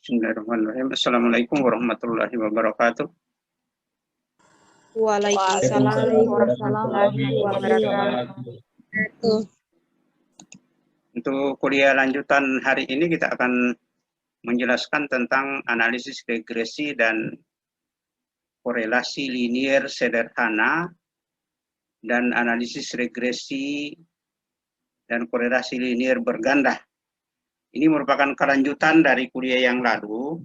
Bismillahirrahmanirrahim. Assalamualaikum warahmatullahi wabarakatuh. Waalaikumsalam warahmatullahi wabarakatuh. Untuk kuliah lanjutan hari ini kita akan menjelaskan tentang analisis regresi dan korelasi linier sederhana dan analisis regresi dan korelasi linier berganda. Ini merupakan kelanjutan dari kuliah yang lalu.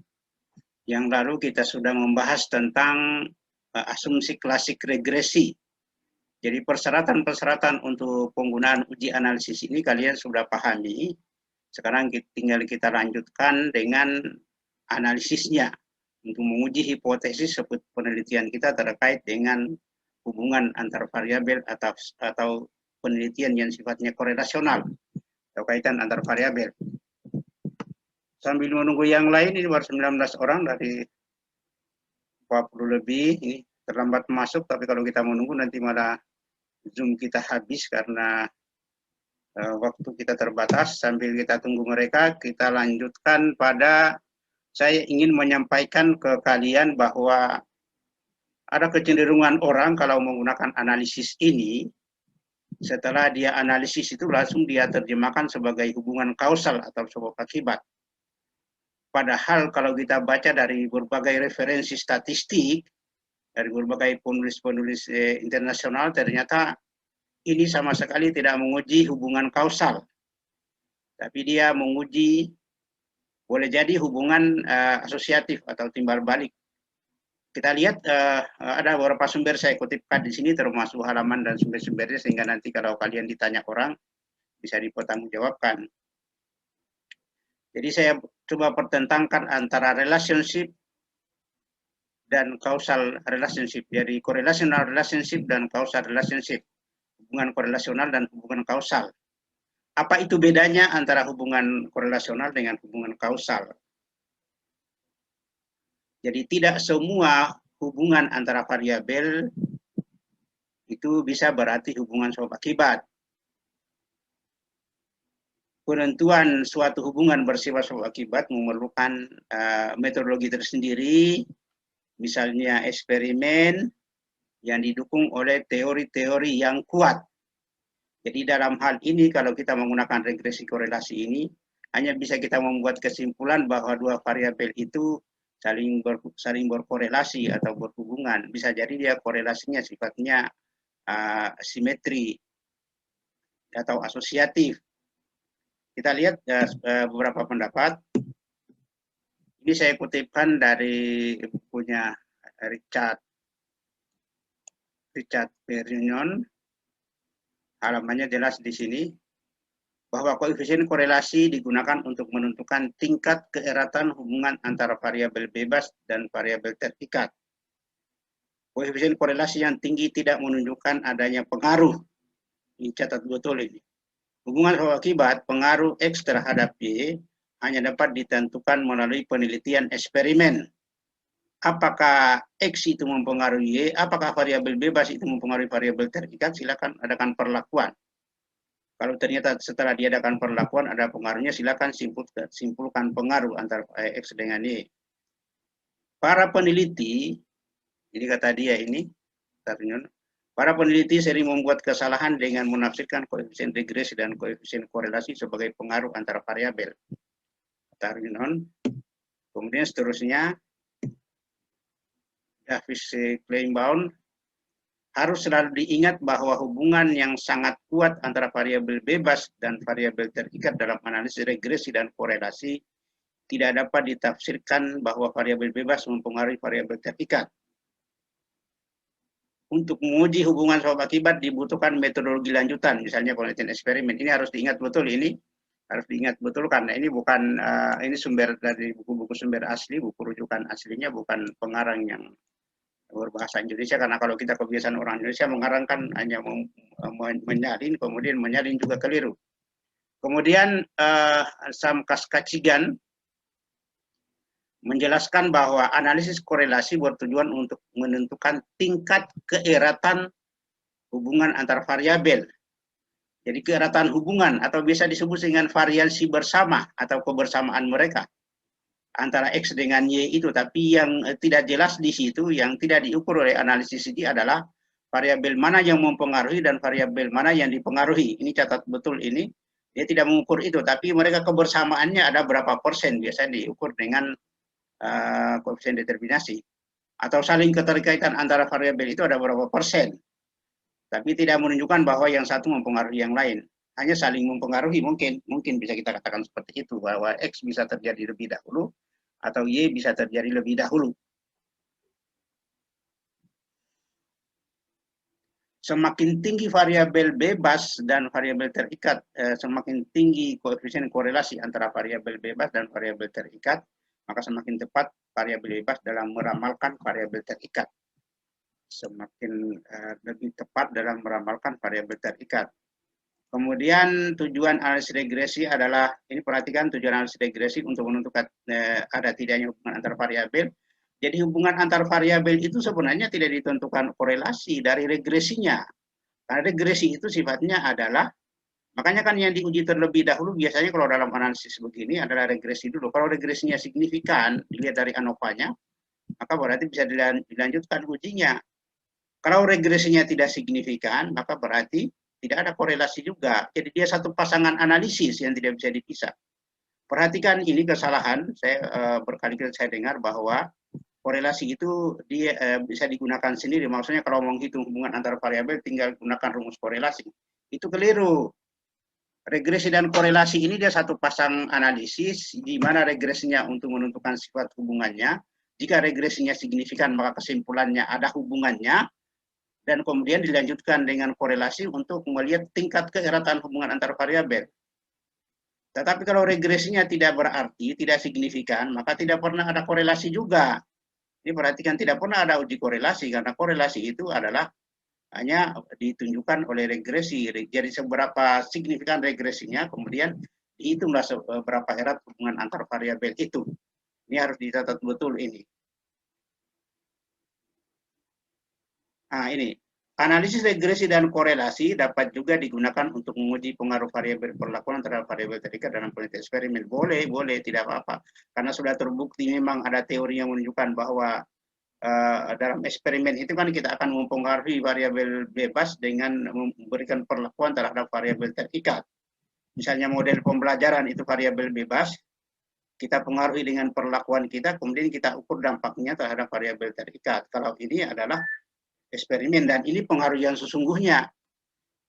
Yang lalu kita sudah membahas tentang asumsi klasik regresi. Jadi persyaratan-persyaratan untuk penggunaan uji analisis ini kalian sudah pahami. Sekarang tinggal kita lanjutkan dengan analisisnya untuk menguji hipotesis seperti penelitian kita terkait dengan hubungan antar variabel atau penelitian yang sifatnya korelasional atau kaitan antar variabel. Sambil menunggu yang lain, ini baru 19 orang dari 40 lebih, ini terlambat masuk, tapi kalau kita menunggu nanti malah Zoom kita habis karena waktu kita terbatas. Sambil kita tunggu mereka, kita lanjutkan pada, saya ingin menyampaikan ke kalian bahwa ada kecenderungan orang kalau menggunakan analisis ini, setelah dia analisis itu langsung dia terjemahkan sebagai hubungan kausal atau sebab akibat. Padahal kalau kita baca dari berbagai referensi statistik, dari berbagai penulis-penulis internasional, ternyata ini sama sekali tidak menguji hubungan kausal. Tapi dia menguji, boleh jadi hubungan asosiatif atau timbal balik. Kita lihat ada beberapa sumber saya kutipkan di sini, termasuk halaman dan sumber-sumbernya, sehingga nanti kalau kalian ditanya orang, bisa dipertanggungjawabkan. Jadi saya coba pertentangkan antara relationship dan causal relationship. Jadi correlational relationship dan causal relationship. Hubungan korelasional dan hubungan kausal. Apa itu bedanya antara hubungan korelasional dengan hubungan kausal? Jadi tidak semua hubungan antara variabel itu bisa berarti hubungan sebab akibat. Penentuan suatu hubungan bersifat sebab akibat memerlukan metodologi tersendiri, misalnya eksperimen yang didukung oleh teori-teori yang kuat. Jadi dalam hal ini kalau kita menggunakan regresi korelasi ini, hanya bisa kita membuat kesimpulan bahwa dua variabel itu saling berkorelasi atau berhubungan. Bisa jadi dia korelasinya sifatnya simetri atau asosiatif. Kita lihat beberapa pendapat. Ini saya kutipkan dari bukunya Richard Perrignon. Halamannya jelas di sini, bahwa koefisien korelasi digunakan untuk menentukan tingkat keeratan hubungan antara variabel bebas dan variabel terikat. Koefisien korelasi yang tinggi tidak menunjukkan adanya pengaruh. Ini catat betul ini. Hubungan sebab akibat pengaruh X terhadap Y hanya dapat ditentukan melalui penelitian eksperimen. Apakah X itu mempengaruhi Y, apakah variabel bebas itu mempengaruhi variabel terikat, silakan adakan perlakuan. Kalau ternyata setelah diadakan perlakuan ada pengaruhnya, silakan simpulkan pengaruh antara X dengan Y. Para peneliti, ini kata dia ini, para peneliti sering membuat kesalahan dengan menafsirkan koefisien regresi dan koefisien korelasi sebagai pengaruh antara variabel. Kemudian seterusnya, Davis Kleinbaum, harus selalu diingat bahwa hubungan yang sangat kuat antara variabel bebas dan variabel terikat dalam analisis regresi dan korelasi tidak dapat ditafsirkan bahwa variabel bebas mempengaruhi variabel terikat. Untuk menguji hubungan sebab akibat dibutuhkan metodologi lanjutan, misalnya penelitian eksperimen. Ini harus diingat betul, ini harus diingat betul karena ini bukan ini sumber dari buku-buku sumber asli, buku rujukan aslinya, bukan pengarang yang berbahasa Indonesia. Karena kalau kita kebiasaan orang Indonesia mengarangkan hanya menyalin, kemudian menyalin juga keliru. Kemudian Sam Kaskacigan menjelaskan bahwa analisis korelasi bertujuan untuk menentukan tingkat keeratan hubungan antar variabel. Jadi keeratan hubungan atau bisa disebut dengan variansi bersama atau kebersamaan mereka. antara X dengan Y itu, tapi yang tidak jelas di situ, yang tidak diukur oleh analisis ini adalah variabel mana yang mempengaruhi dan variabel mana yang dipengaruhi. Ini catat betul ini, dia tidak mengukur itu, tapi mereka kebersamaannya ada berapa persen, biasanya diukur dengan koefisien determinasi. Atau saling keterkaitan antara variabel itu ada berapa persen, tapi tidak menunjukkan bahwa yang satu mempengaruhi yang lain. Hanya saling mempengaruhi, mungkin bisa kita katakan seperti itu, bahwa X bisa terjadi lebih dahulu atau Y bisa terjadi lebih dahulu. Semakin tinggi variabel bebas dan variabel terikat, semakin tinggi koefisien korelasi antara variabel bebas dan variabel terikat, maka semakin tepat variabel bebas dalam meramalkan variabel terikat. Semakin lebih tepat dalam meramalkan variabel terikat. Kemudian tujuan analisis regresi adalah, ini perhatikan tujuan analisis regresi untuk menentukan ada tidaknya hubungan antar variabel. Jadi hubungan antar variabel itu sebenarnya tidak ditentukan korelasi dari regresinya. Karena regresi itu sifatnya adalah, makanya kan yang diuji terlebih dahulu biasanya kalau dalam analisis begini adalah regresi dulu. Kalau regresinya signifikan, dilihat dari ANOVA-nya, maka berarti bisa dilanjutkan ujinya. Kalau regresinya tidak signifikan, maka berarti tidak ada korelasi juga. Jadi dia satu pasangan analisis yang tidak bisa dipisah. Perhatikan ini kesalahan, saya berkali-kali saya dengar bahwa korelasi itu dia bisa digunakan sendiri. Maksudnya kalau mau menghitung hubungan antar variabel tinggal gunakan rumus korelasi. Itu keliru. Regresi dan korelasi ini dia satu pasang analisis di mana regresinya untuk menentukan sifat hubungannya. Jika regresinya signifikan maka kesimpulannya ada hubungannya, dan kemudian dilanjutkan dengan korelasi untuk melihat tingkat keeratan hubungan antar variabel. Tetapi kalau regresinya tidak berarti, tidak signifikan, maka tidak pernah ada korelasi juga. Ini perhatikan, tidak pernah ada uji korelasi, karena korelasi itu adalah hanya ditunjukkan oleh regresi. Jadi seberapa signifikan regresinya, kemudian dihitunglah seberapa erat hubungan antar variabel itu. Ini harus dicatat betul ini. Nah, ini. Analisis regresi dan korelasi dapat juga digunakan untuk menguji pengaruh variabel perlakuan terhadap variabel terikat dalam penelitian eksperimen. Boleh, tidak apa-apa. Karena sudah terbukti memang ada teori yang menunjukkan bahwa dalam eksperimen itu kan kita akan mempengaruhi variabel bebas dengan memberikan perlakuan terhadap variabel terikat. Misalnya model pembelajaran itu variabel bebas, kita pengaruhi dengan perlakuan kita, kemudian kita ukur dampaknya terhadap variabel terikat. Kalau ini adalah eksperimen, dan ini pengaruh yang sesungguhnya.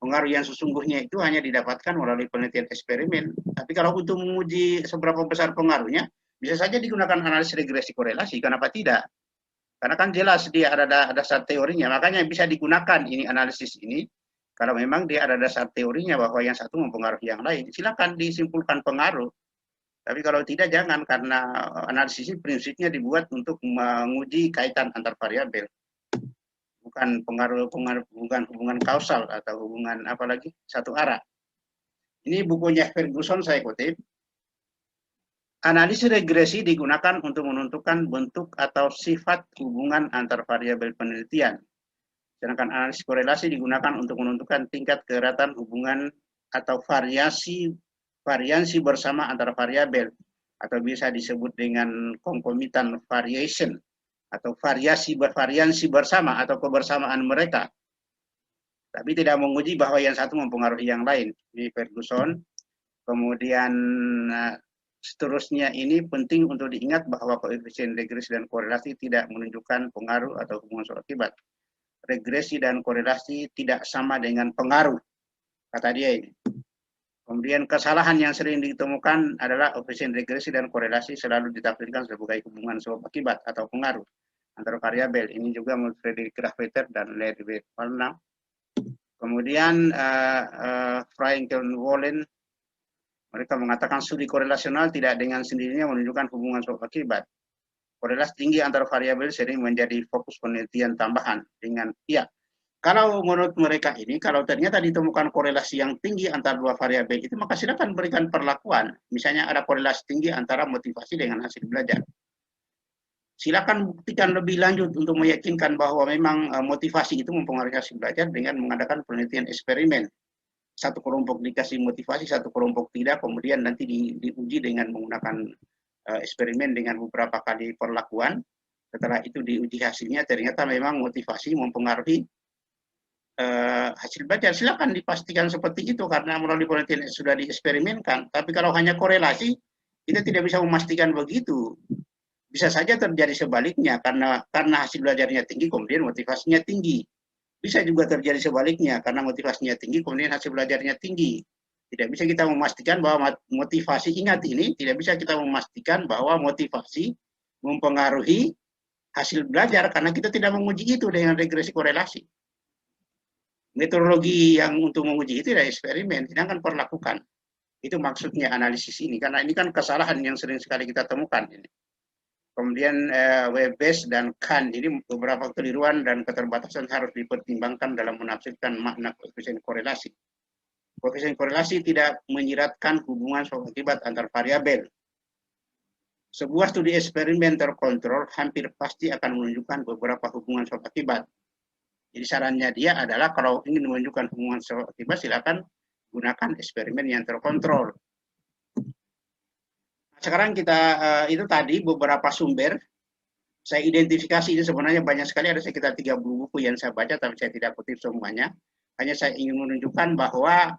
Pengaruh yang sesungguhnya itu hanya didapatkan melalui penelitian eksperimen. Tapi kalau untuk menguji seberapa besar pengaruhnya, bisa saja digunakan analisis regresi korelasi. Kenapa tidak? Karena kan jelas dia ada dasar teorinya. Makanya bisa digunakan ini analisis ini. Kalau memang dia ada dasar teorinya bahwa yang satu mempengaruhi yang lain, silakan disimpulkan pengaruh. Tapi kalau tidak, jangan, karena analisis ini prinsipnya dibuat untuk menguji kaitan antar variabel. Bukan bukan hubungan kausal atau hubungan apalagi satu arah. Ini bukunya Ferguson saya kutip. Analisis regresi digunakan untuk menentukan bentuk atau sifat hubungan antar variabel penelitian. Sedangkan analisis korelasi digunakan untuk menentukan tingkat keeratan hubungan atau variansi bersama antara variabel, atau bisa disebut dengan concomitant variation, atau variansi bersama atau kebersamaan mereka. Tapi tidak menguji bahwa yang satu mempengaruhi yang lain. Ini Ferguson. Kemudian seterusnya ini penting untuk diingat bahwa koefisien regresi dan korelasi tidak menunjukkan pengaruh atau hubungan sebab akibat. Regresi dan korelasi tidak sama dengan pengaruh, kata dia ini. Kemudian kesalahan yang sering ditemukan adalah koefisien regresi dan korelasi selalu ditafsirkan sebagai hubungan sebab akibat atau pengaruh antara variabel. Ini juga menurut Friedrich Grafeter dan Ludwig Wallner. Kemudian Frankel-Wallen, mereka mengatakan studi korelasional tidak dengan sendirinya menunjukkan hubungan sebab akibat. Korelasi tinggi antara variabel sering menjadi fokus penelitian tambahan dengan kalau menurut mereka ini, kalau ternyata ditemukan korelasi yang tinggi antara dua variabel itu, maka silakan berikan perlakuan. Misalnya ada korelasi tinggi antara motivasi dengan hasil belajar. Silakan buktikan lebih lanjut untuk meyakinkan bahwa memang motivasi itu mempengaruhi hasil belajar dengan mengadakan penelitian eksperimen. Satu kelompok dikasih motivasi, satu kelompok tidak, kemudian nanti diuji dengan menggunakan eksperimen dengan beberapa kali perlakuan. Setelah itu diuji hasilnya, ternyata memang motivasi mempengaruhi hasil belajar. Silakan dipastikan seperti itu karena melalui penelitian sudah dieksperimenkan. Tapi kalau hanya korelasi, kita tidak bisa memastikan begitu. Bisa saja terjadi sebaliknya karena hasil belajarnya tinggi, kemudian motivasinya tinggi. Bisa juga terjadi sebaliknya karena motivasinya tinggi, kemudian hasil belajarnya tinggi. Tidak bisa kita memastikan bahwa motivasi, ingat ini, tidak bisa kita memastikan bahwa motivasi mempengaruhi hasil belajar karena kita tidak menguji itu dengan regresi korelasi. Metodologi yang untuk menguji itu adalah eksperimen, sedangkan perlakukan. Itu maksudnya analisis ini, karena ini kan kesalahan yang sering sekali kita temukan. Ini. Kemudian Webes dan Kahn, ini beberapa keliruan dan keterbatasan harus dipertimbangkan dalam menafsirkan makna koefisien korelasi. Koefisien korelasi tidak menyiratkan hubungan sebab akibat antar variabel. Sebuah studi eksperimen terkontrol hampir pasti akan menunjukkan beberapa hubungan sebab akibat. Jadi sarannya dia adalah kalau ingin menunjukkan hubungan sebab akibat, silakan gunakan eksperimen yang terkontrol. Sekarang kita itu tadi beberapa sumber saya identifikasi, ini sebenarnya banyak sekali, ada sekitar 30 buku yang saya baca, tapi saya tidak kutip semuanya. Hanya saya ingin menunjukkan bahwa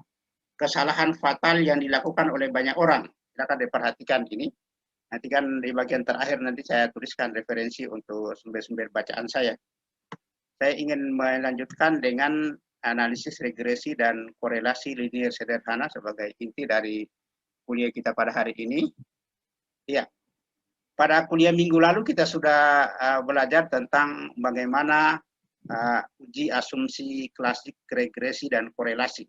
kesalahan fatal yang dilakukan oleh banyak orang. Silakan diperhatikan ini. Nanti kan di bagian terakhir nanti saya tuliskan referensi untuk sumber-sumber bacaan saya. Saya ingin melanjutkan dengan analisis regresi dan korelasi linier sederhana sebagai inti dari kuliah kita pada hari ini. Ya, pada kuliah minggu lalu kita sudah belajar tentang bagaimana uji asumsi klasik regresi dan korelasi.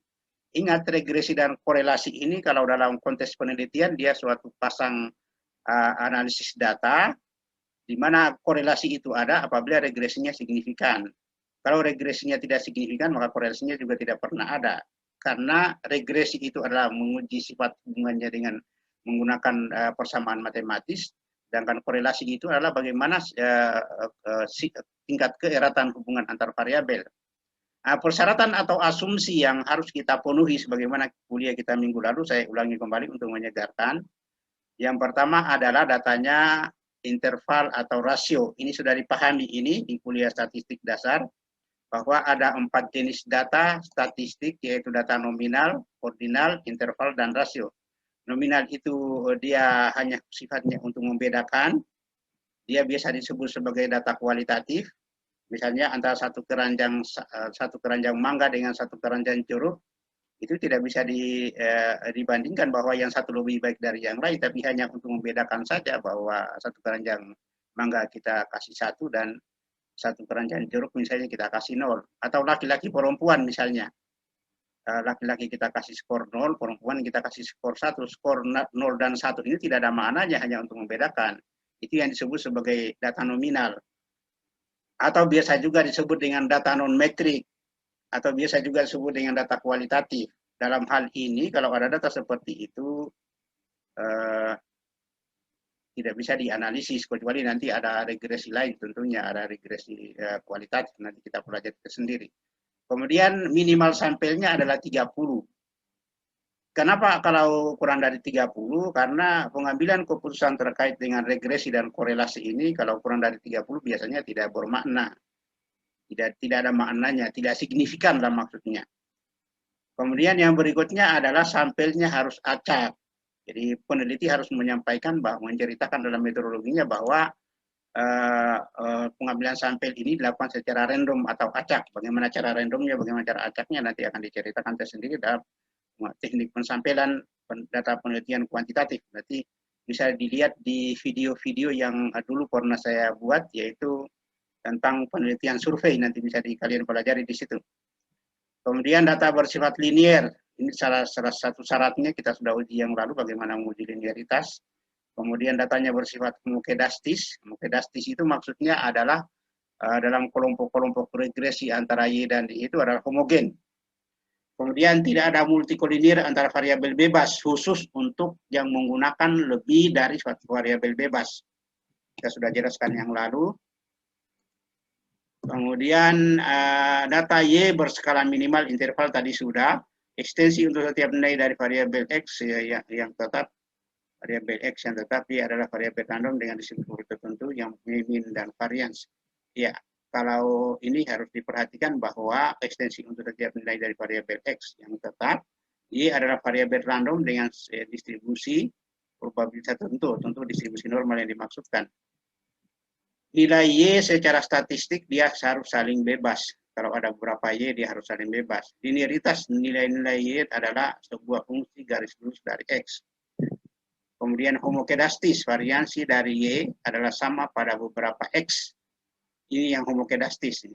Ingat, regresi dan korelasi ini kalau dalam konteks penelitian dia suatu pasang analisis data, di mana korelasi itu ada apabila regresinya signifikan. Kalau regresinya tidak signifikan, maka korelasinya juga tidak pernah ada. Karena regresi itu adalah menguji sifat hubungannya dengan menggunakan persamaan matematis, sedangkan korelasi itu adalah bagaimana tingkat keeratan hubungan antar variabel. Persyaratan atau asumsi yang harus kita penuhi sebagaimana kuliah kita minggu lalu, saya ulangi kembali untuk menyegarkan. Yang pertama adalah datanya interval atau rasio. Ini sudah dipahami ini di kuliah statistik dasar, bahwa ada 4 jenis data statistik, yaitu data nominal, ordinal, interval, dan rasio. Nominal itu dia hanya sifatnya untuk membedakan, dia biasa disebut sebagai data kualitatif, misalnya antara satu keranjang mangga dengan satu keranjang jeruk, itu tidak bisa dibandingkan bahwa yang satu lebih baik dari yang lain, tapi hanya untuk membedakan saja bahwa satu keranjang mangga kita kasih 1 dan satu keranjang jeruk misalnya kita kasih 0. Atau laki-laki perempuan misalnya, laki-laki kita kasih skor 0, perempuan kita kasih skor 1. Skor 0 dan 1 ini tidak ada maknanya, hanya untuk membedakan. Itu yang disebut sebagai data nominal. Atau biasa juga disebut dengan data non-metrik, atau biasa juga disebut dengan data kualitatif. Dalam hal ini, kalau ada data seperti itu, tidak bisa dianalisis, kecuali nanti ada regresi lain tentunya, ada regresi kualitatif, nanti kita pelajari sendiri. Kemudian minimal sampelnya adalah 30. Kenapa kalau kurang dari 30? Karena pengambilan keputusan terkait dengan regresi dan korelasi ini, kalau kurang dari 30 biasanya tidak bermakna. Tidak ada maknanya, tidak signifikan lah maksudnya. Kemudian yang berikutnya adalah sampelnya harus acak. Jadi peneliti harus menyampaikan bahwa menceritakan dalam metodologinya bahwa pengambilan sampel ini dilakukan secara random atau acak. Bagaimana cara randomnya, bagaimana cara acaknya nanti akan diceritakan tersendiri dalam teknik pensampelan data penelitian kuantitatif. Nanti bisa dilihat di video-video yang dulu pernah saya buat, yaitu tentang penelitian survei, nanti bisa kalian pelajari di situ. Kemudian data bersifat linier, ini salah satu syaratnya, kita sudah uji yang lalu bagaimana menguji linearitas. Kemudian datanya bersifat homokedastis. Homokedastis itu maksudnya adalah dalam kelompok-kelompok regresi antara Y dan Y itu adalah homogen. Kemudian tidak ada multikolinier antara variabel bebas, khusus untuk yang menggunakan lebih dari suatu variabel bebas. Kita sudah jelaskan yang lalu. Kemudian data Y berskala minimal interval tadi sudah. Ekstensi untuk setiap nilai dari variabel X yang tetap variabel X yang tetapi adalah variabel random dengan distribusi tertentu yang mempunyai mean dan variance. Ya, kalau ini harus diperhatikan bahwa ekstensi untuk setiap nilai dari variabel X yang tetap, Y adalah variabel random dengan distribusi probabilitas tertentu, tentu distribusi normal yang dimaksudkan. Nilai Y secara statistik dia harus saling bebas. Kalau ada beberapa Y dia harus saling bebas. Linearitas nilai-nilai Y adalah sebuah fungsi garis lurus dari X. Kemudian homokedastis, variansi dari Y adalah sama pada beberapa X. Ini yang homokedastis.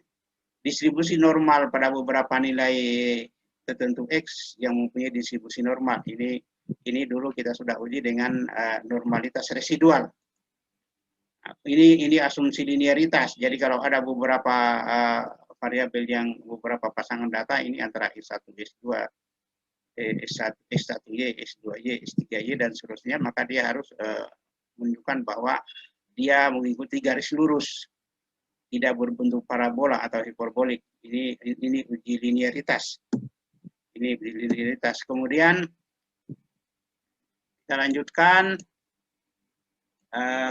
Distribusi normal pada beberapa nilai tertentu X yang mempunyai distribusi normal. Ini dulu kita sudah uji dengan normalitas residual. Ini asumsi linearitas. Jadi kalau ada beberapa variabel yang beberapa pasangan data ini antara S1, S2, S1Y, S2Y, S3Y, dan seterusnya, maka dia harus menunjukkan bahwa dia mengikuti garis lurus, tidak berbentuk parabola atau hiperbolik. Ini uji linearitas. Ini uji linearitas. Kemudian kita lanjutkan,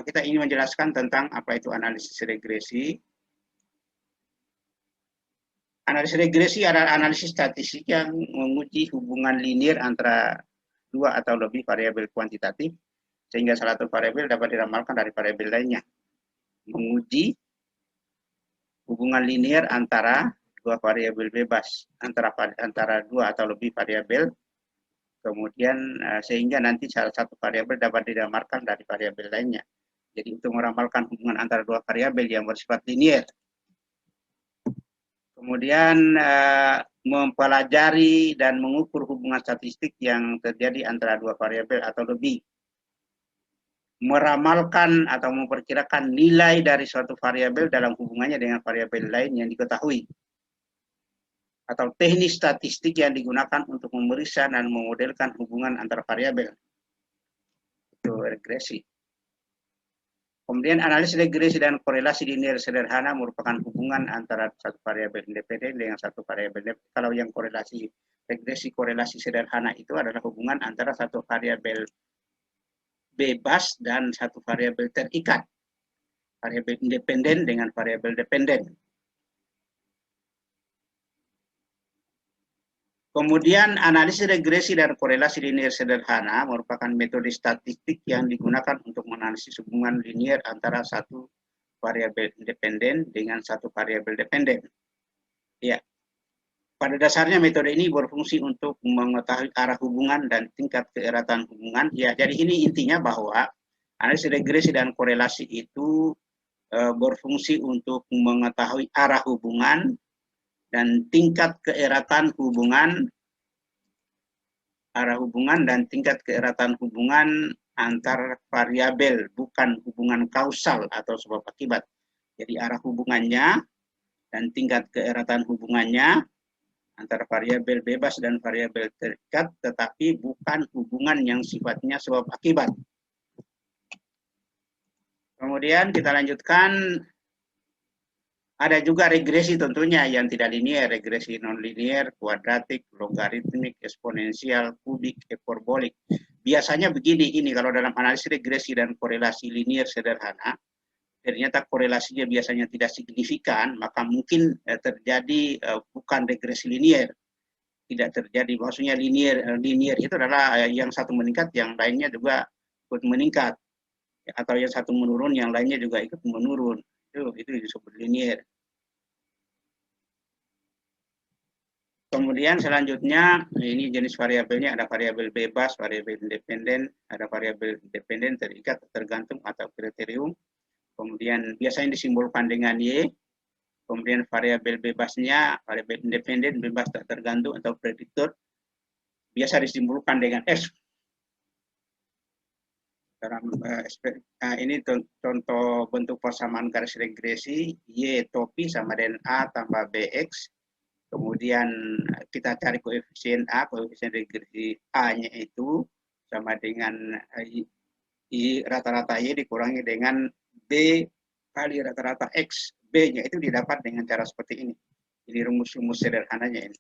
kita ingin menjelaskan tentang apa itu analisis regresi. Analisis regresi adalah analisis statistik yang menguji hubungan linear antara dua atau lebih variabel kuantitatif, sehingga salah satu variabel dapat diramalkan dari variabel lainnya. Menguji hubungan linear antara dua variabel bebas, antara dua atau lebih variabel, kemudian sehingga nanti salah satu variabel dapat diramalkan dari variabel lainnya. Jadi untuk meramalkan hubungan antara dua variabel yang bersifat linear. Kemudian mempelajari dan mengukur hubungan statistik yang terjadi antara dua variabel atau lebih. Meramalkan atau memperkirakan nilai dari suatu variabel dalam hubungannya dengan variabel lain yang diketahui. Atau teknik statistik yang digunakan untuk memeriksa dan memodelkan hubungan antara variabel. Itu regresi. Kemudian analisis regresi dan korelasi linear sederhana merupakan hubungan antara satu variabel independen dengan satu variabel. Kalau yang regresi korelasi sederhana itu adalah hubungan antara satu variabel bebas dan satu variabel terikat. Variabel independen dengan variabel dependen. Kemudian analisis regresi dan korelasi linear sederhana merupakan metode statistik yang digunakan untuk menganalisis hubungan linear antara satu variabel independen dengan satu variabel dependen. Ya, pada dasarnya metode ini berfungsi untuk mengetahui arah hubungan dan tingkat keeratan hubungan. Ya, jadi ini intinya bahwa analisis regresi dan korelasi itu berfungsi untuk mengetahui arah hubungan dan tingkat keeratan hubungan, dan tingkat keeratan hubungan antar variabel, bukan hubungan kausal atau sebab akibat. Jadi arah hubungannya dan tingkat keeratan hubungannya antara variabel bebas dan variabel terikat, tetapi bukan hubungan yang sifatnya sebab akibat. Kemudian kita lanjutkan. Ada juga regresi tentunya yang tidak linear, regresi non-linear, kuadratik, logaritmik, eksponensial, kubik, hiperbolik. Biasanya begini, ini kalau dalam analisis regresi dan korelasi linear sederhana, ternyata korelasinya biasanya tidak signifikan, maka mungkin terjadi bukan regresi linear. Tidak terjadi, maksudnya linear itu adalah yang satu meningkat, yang lainnya juga ikut meningkat. Atau yang satu menurun, yang lainnya juga ikut menurun. Itu disebut linear. Kemudian selanjutnya, ini jenis variabelnya ada variabel bebas, variabel independen, ada variabel independen terikat tergantung atau kriterium. Kemudian biasanya disimbolkan dengan Y. Kemudian variabel bebasnya, variabel independen, bebas tak tergantung atau prediktor, biasa disimbolkan dengan S. Ini contoh bentuk persamaan garis regresi, Y topi sama dengan A tambah BX. Kemudian kita cari koefisien A, koefisien regresi A-nya itu sama dengan rata-rata Y dikurangi dengan B kali rata-rata X. B-nya itu didapat dengan cara seperti ini. Ini rumus-rumus sederhananya ini.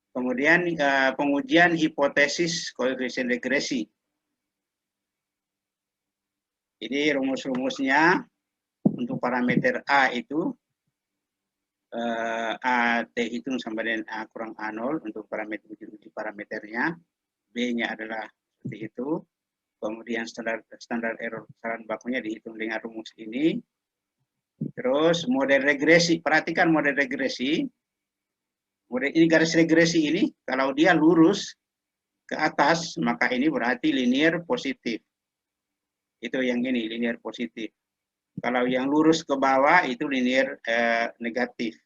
Kemudian pengujian hipotesis koefisien regresi. Ini rumus-rumusnya untuk parameter A itu A T hitung sama dengan A kurang A0 untuk parameter uji parameternya. B-nya adalah seperti itu. Kemudian standar error kesalahan bakunya dihitung dengan rumus ini. Terus model regresi, perhatikan model regresi. Model ini garis regresi ini, kalau dia lurus ke atas, maka ini berarti linear positif. Itu yang ini, linear positif. Kalau yang lurus ke bawah, itu linear negatif.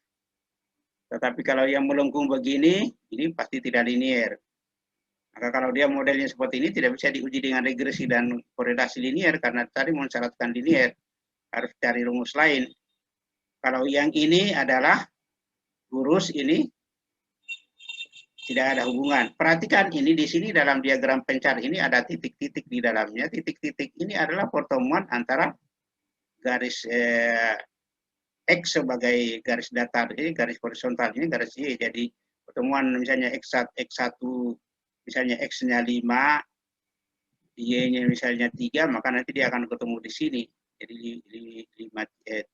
Tetapi kalau yang melengkung begini, ini pasti tidak linear. Maka kalau dia modelnya seperti ini, tidak bisa diuji dengan regresi dan korelasi linear, karena tadi mensyaratkan linear, harus cari rumus lain. Kalau yang ini adalah lurus, ini tidak ada hubungan. Perhatikan ini di sini dalam diagram pencar ini ada titik-titik di dalamnya. Titik-titik ini adalah pertemuan antara garis X sebagai garis datar, ini garis horizontal, ini garis Y. Jadi pertemuan misalnya X1 misalnya X-nya 5, Y-nya misalnya 3, maka nanti dia akan ketemu di sini. Jadi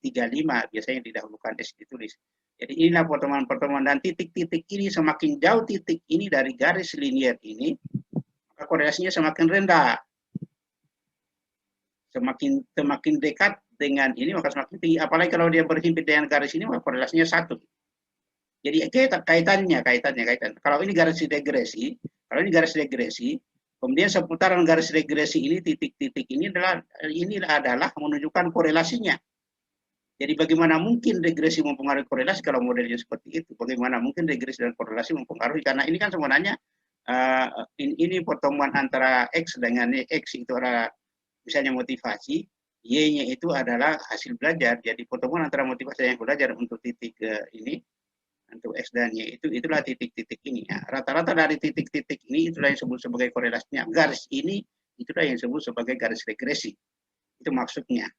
35 biasanya didahulukan S ditulis. Jadi inilah pertemuan-pertemuan, dan titik-titik ini semakin jauh titik ini dari garis linier ini, maka korelasinya semakin rendah. Semakin dekat dengan ini maka semakin tinggi. Apalagi kalau dia berhimpit dengan garis ini, maka korelasinya 1. Jadi kaitannya. Kalau ini garis regresi, kemudian seputaran garis regresi ini, titik-titik ini adalah menunjukkan korelasinya. Jadi bagaimana mungkin regresi mempengaruhi korelasi kalau modelnya seperti itu? Bagaimana mungkin regresi dan korelasi mempengaruhi? Karena ini kan sebenarnya ini pertemuan antara X dengan X itu adalah misalnya motivasi, Y-nya itu adalah hasil belajar. Jadi pertemuan antara motivasi dan belajar untuk titik ini, untuk X dan Y itulah titik-titik ini. Rata-rata dari titik-titik ini itulah yang disebut sebagai korelasinya. Garis ini itulah yang disebut sebagai garis regresi. Itu maksudnya.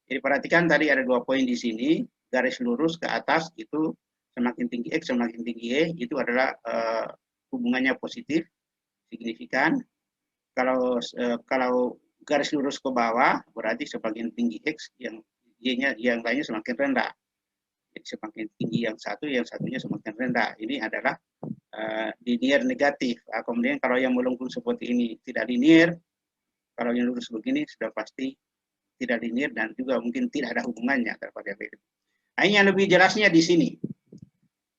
Jadi perhatikan tadi ada 2 poin di sini, garis lurus ke atas itu semakin tinggi X, semakin tinggi Y, itu adalah hubungannya positif, signifikan. Kalau garis lurus ke bawah, berarti semakin tinggi X, yang Y-nya yang lainnya semakin rendah. Jadi semakin tinggi yang satunya semakin rendah. Ini adalah linear negatif. Kemudian kalau yang melengkung seperti ini tidak linear, kalau yang lurus begini sudah pasti tidak linear dan juga mungkin tidak ada hubungannya terhadap variabel. Nah, ini yang lebih jelasnya di sini.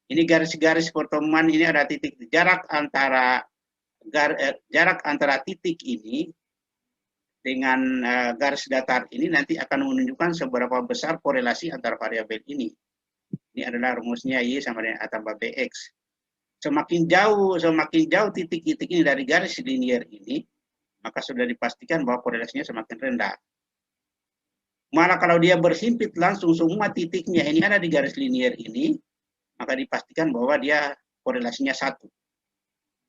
Ini garis-garis pertemuan ini ada titik jarak antara titik ini dengan garis datar ini nanti akan menunjukkan seberapa besar korelasi antara variabel ini. Ini adalah rumusnya Y sama dengan A tambah BX. Semakin jauh titik-titik ini dari garis linear ini, maka sudah dipastikan bahwa korelasinya semakin rendah. Malah kalau dia berhimpit langsung semua titiknya ini ada di garis linear ini, maka dipastikan bahwa dia korelasinya 1.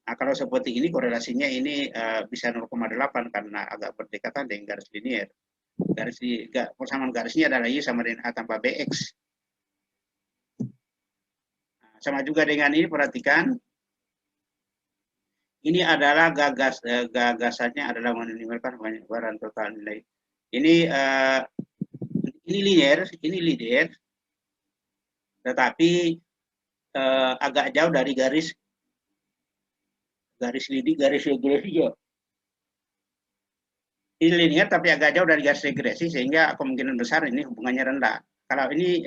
Nah, kalau seperti ini korelasinya ini bisa 0,8 karena agak berdekatan dengan garis linear. Persamaan garisnya adalah Y sama dengan A tambah BX. Nah, sama juga dengan ini, perhatikan. Ini adalah gagasannya adalah meminimalkan penyebaran total nilai. Ini linear, tetapi agak jauh dari garis regresi ya. Ini linear tapi agak jauh dari garis regresi sehingga kemungkinan besar ini hubungannya rendah. Kalau ini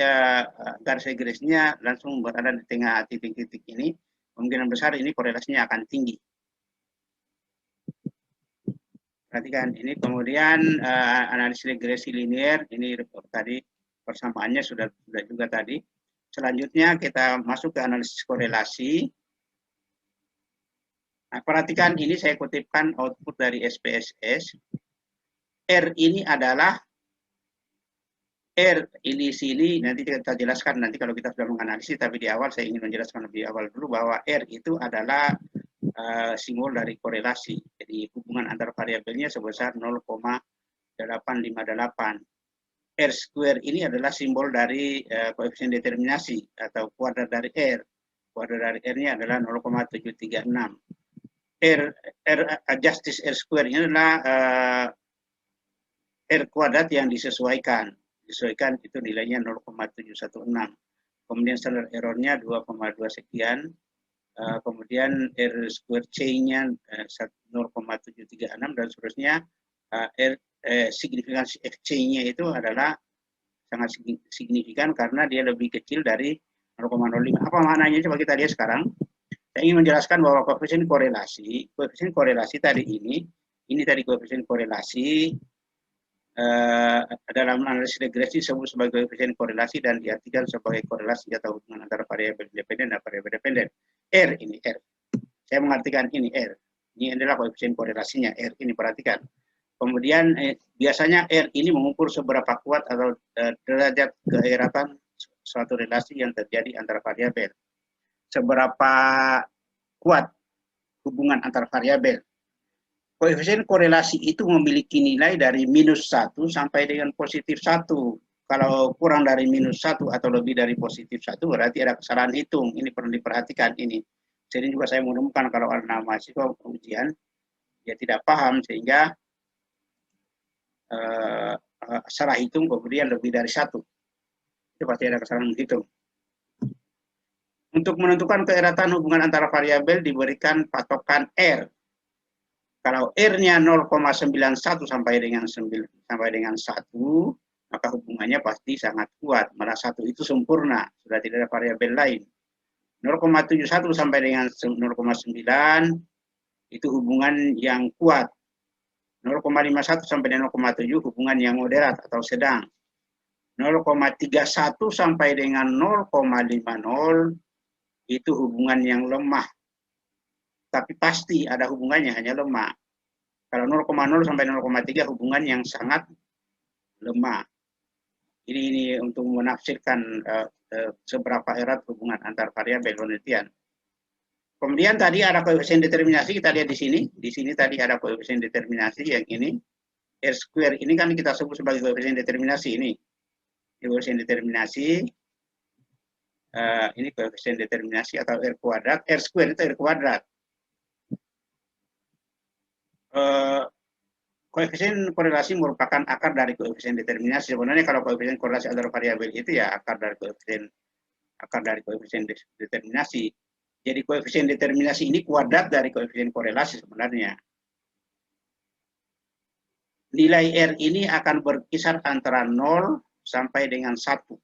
garis regresinya langsung berada di tengah titik-titik ini, kemungkinan besar ini korelasinya akan tinggi. Perhatikan ini, kemudian analisis regresi linear ini tadi persamaannya sudah juga tadi. Selanjutnya kita masuk ke analisis korelasi. Nah, perhatikan ini saya kutipkan output dari SPSS. R ini adalah R ini sini, nanti kita jelaskan nanti kalau kita sudah menganalisis, tapi di awal saya ingin menjelaskan lebih awal dulu bahwa R itu adalah simbol dari korelasi. Jadi hubungan antar variabelnya sebesar 0,858. R square ini adalah simbol dari koefisien determinasi atau kuadrat dari R. kuadrat dari R-nya adalah 0,736. Justice R square ini adalah R kuadrat yang disesuaikan. Disesuaikan itu nilainya 0,716. Kemudian standard error-nya 2,2 sekian. Kemudian R square C-nya 0,736 dan seterusnya. Signifikansi FC-nya itu adalah sangat signifikan karena dia lebih kecil dari 0,05. Apa maknanya? Coba kita lihat sekarang. Saya ingin menjelaskan bahwa koefisien korelasi tadi ini tadi koefisien korelasi dalam analisis regresi disebut sebagai koefisien korelasi dan diartikan sebagai korelasi atau hubungan antara variabel independen dan variabel dependen. R ini R. Saya mengartikan ini R. Ini adalah koefisien korelasinya R ini, perhatikan. Kemudian biasanya R ini mengukur seberapa kuat atau derajat keeratan suatu relasi yang terjadi antara variabel. Seberapa kuat hubungan antar variabel. Koefisien korelasi itu memiliki nilai dari -1 sampai dengan +1. Kalau kurang dari -1 atau lebih dari +1 berarti ada kesalahan hitung. Ini perlu diperhatikan ini. Jadi juga saya menemukan kalau ada mahasiswa ujian dia tidak paham sehingga salah hitung kemudian lebih dari 1. Itu pasti ada kesalahan hitung. Untuk menentukan keeratan hubungan antara variabel diberikan patokan R. Kalau R-nya 0,91 sampai dengan 1, maka hubungannya pasti sangat kuat. Malah 1 itu sempurna, sudah tidak ada variabel lain. 0,71 sampai dengan 0,9 itu hubungan yang kuat. 0,51 sampai dengan 0,7 hubungan yang moderat atau sedang. 0,31 sampai dengan 0,50 itu hubungan yang lemah. Tapi pasti ada hubungannya, hanya lemah. Kalau 0,0 sampai 0,3 hubungan yang sangat lemah. Ini untuk menafsirkan seberapa erat hubungan antar variabel penelitian. Kemudian tadi ada koefisien determinasi, kita lihat di sini. Di sini tadi ada koefisien determinasi yang ini. R square ini kan kita sebut sebagai koefisien determinasi ini. Koefisien determinasi. Ini koefisien determinasi atau R kuadrat. R square itu R kuadrat. Koefisien korelasi merupakan akar dari koefisien determinasi. Sebenarnya kalau koefisien korelasi antar variabel itu ya akar dari koefisien determinasi. Jadi koefisien determinasi ini kuadrat dari koefisien korelasi sebenarnya. Nilai R ini akan berkisar antara 0 sampai dengan 1.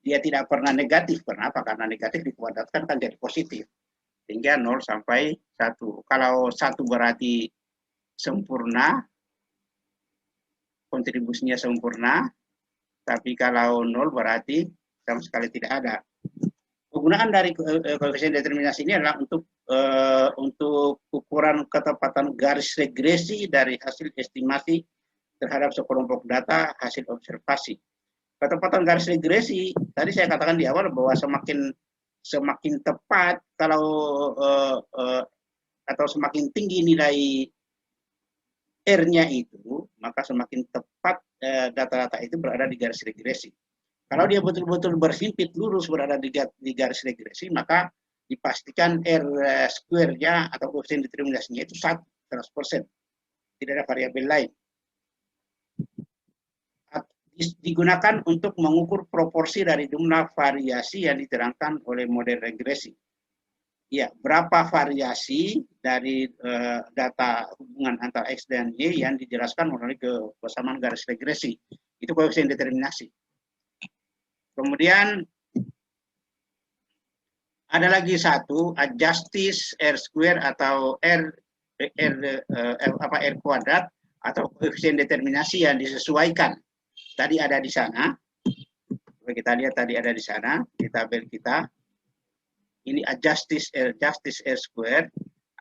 Dia tidak pernah negatif. Kenapa? Karena negatif dikuadratkan kan jadi positif. Sehingga 0 sampai 1. Kalau 1 berarti sempurna, kontribusinya sempurna, tapi kalau 0 berarti sama sekali tidak ada. Penggunaan dari koefisien determinasi ini adalah untuk ukuran ketepatan garis regresi dari hasil estimasi terhadap sekelompok data hasil observasi. Ketepatan garis regresi, tadi saya katakan di awal bahwa semakin tepat kalau atau semakin tinggi nilai R-nya itu, maka semakin tepat data-data itu berada di garis regresi. Kalau dia betul-betul berhimpit lurus berada di garis regresi, maka dipastikan R square-nya atau koefisien determinasinya itu 100%. Tidak ada variabel lain. Digunakan untuk mengukur proporsi dari jumlah variasi yang diterangkan oleh model regresi. Ya, berapa variasi dari data hubungan antara X dan Y yang dijelaskan melalui kebersamaan garis regresi. Itu koefisien determinasi. Kemudian ada lagi satu, justice R square atau R kuadrat atau koefisien determinasi yang disesuaikan. Tadi ada di sana. Kita lihat tadi ada di sana di tabel kita. Ini justice R square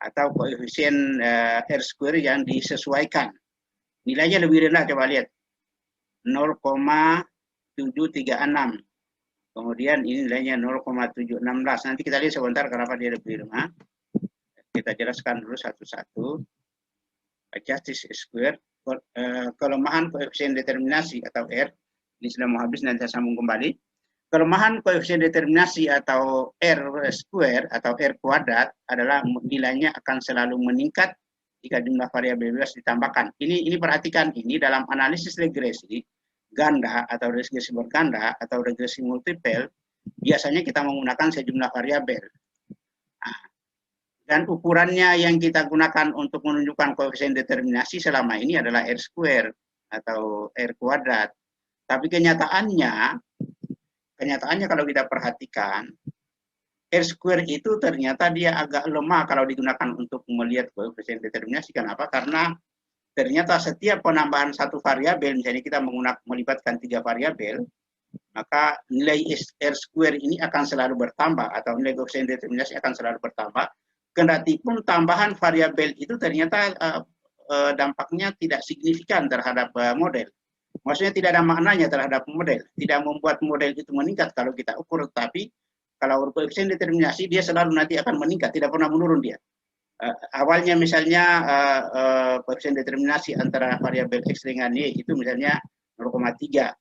atau koefisien R square yang disesuaikan. Nilainya lebih rendah, coba lihat. 0,736. Kemudian ini nilainya 0,716. Nanti kita lihat sebentar kenapa dia lebih rendah. Kita jelaskan dulu satu-satu. Justice R square, kelemahan koefisien determinasi atau R. Ini sudah mau habis, nanti saya sambung kembali. Kelemahan koefisien determinasi atau R square atau R kuadrat adalah nilainya akan selalu meningkat jika jumlah variabel bebas ditambahkan. Ini perhatikan, ini dalam analisis regresi ganda atau regresi berganda atau regresi multiple, biasanya kita menggunakan sejumlah variabel. Nah, dan ukurannya yang kita gunakan untuk menunjukkan koefisien determinasi selama ini adalah R square atau R kuadrat. Tapi kenyataannya kalau kita perhatikan, R square itu ternyata dia agak lemah kalau digunakan untuk melihat koefisien determinasi. Kenapa? Karena ternyata setiap penambahan satu variabel, misalnya kita melibatkan 3 variabel, maka nilai R square ini akan selalu bertambah, atau nilai koefisien determinasi akan selalu bertambah. Kendati pun tambahan variabel itu ternyata dampaknya tidak signifikan terhadap model. Maksudnya tidak ada maknanya terhadap model, tidak membuat model itu meningkat kalau kita ukur, tapi kalau koefisien determinasi dia selalu nanti akan meningkat, tidak pernah menurun dia. Awalnya misalnya koefisien determinasi antara variabel X dengan Y itu misalnya 0,3.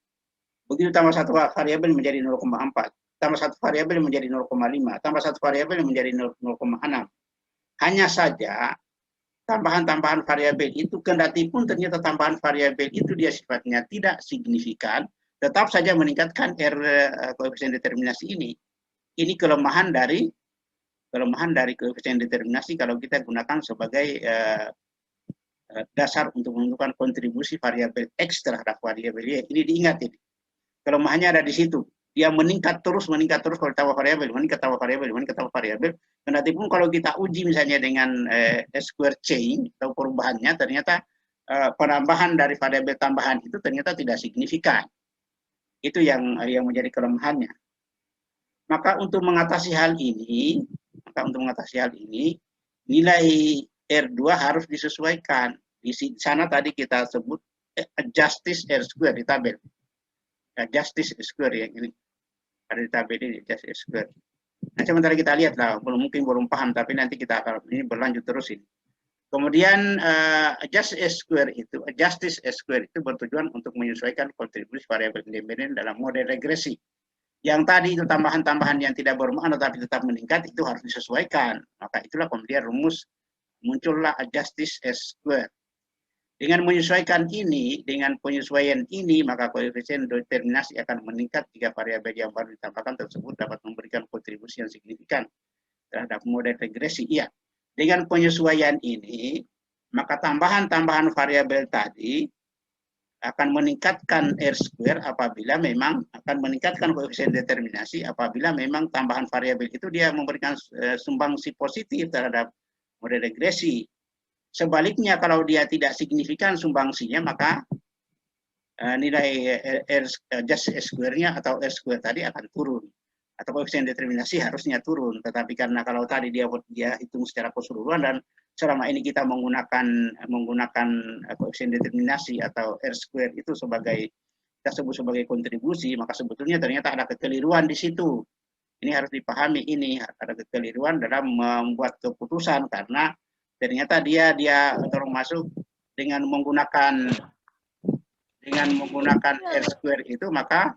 Begitu tambah satu variabel menjadi 0,4, tambah satu variabel menjadi 0,5, tambah satu variabel menjadi 0,6. Hanya saja tambahan-tambahan variabel itu, kendati pun ternyata tambahan variabel itu dia sifatnya tidak signifikan, tetap saja meningkatkan R koefisien determinasi ini. Ini kelemahan dari koefisien determinasi kalau kita gunakan sebagai dasar untuk menentukan kontribusi variabel X terhadap variabel Y. Ini diingat ini. Kelemahannya ada di situ. Dia meningkat terus kalau tambah variabel, meningkat tambah variabel. Kendati pun kalau kita uji misalnya dengan square chain atau perubahannya, ternyata penambahan dari variabel tambahan itu ternyata tidak signifikan. Itu yang menjadi kelemahannya. Maka untuk mengatasi hal ini, nilai R2 harus disesuaikan. Di sana tadi kita sebut justice R square di tabel. Justice square ya, ini ada di tabel ini, justice square. Nah, sementara kita lihat lah, mungkin belum paham, tapi nanti kita akan ini berlanjut terus ini. Kemudian justice square itu bertujuan untuk menyesuaikan kontribusi variabel independen dalam model regresi. Yang tadi itu tambahan-tambahan yang tidak bermakna tapi tetap meningkat, itu harus disesuaikan. Maka itulah kemudian rumus muncullah justice square. Dengan penyesuaian ini, maka koefisien determinasi akan meningkat jika variabel yang baru ditambahkan tersebut dapat memberikan kontribusi yang signifikan terhadap model regresi. Iya, dengan penyesuaian ini, maka tambahan-tambahan variabel tadi akan meningkatkan R square apabila memang akan meningkatkan koefisien determinasi apabila memang tambahan variabel itu dia memberikan sumbangsi positif terhadap model regresi. Sebaliknya kalau dia tidak signifikan sumbangsinya, maka nilai just square-nya atau R square tadi akan turun. Atau koefisien determinasi harusnya turun. Tetapi karena kalau tadi dia hitung secara keseluruhan dan selama ini kita menggunakan koefisien determinasi atau R square itu kita sebut sebagai kontribusi, maka sebetulnya ternyata ada kekeliruan di situ. Ini harus dipahami, ini ada kekeliruan dalam membuat keputusan karena ternyata dia termasuk dengan menggunakan R square itu, maka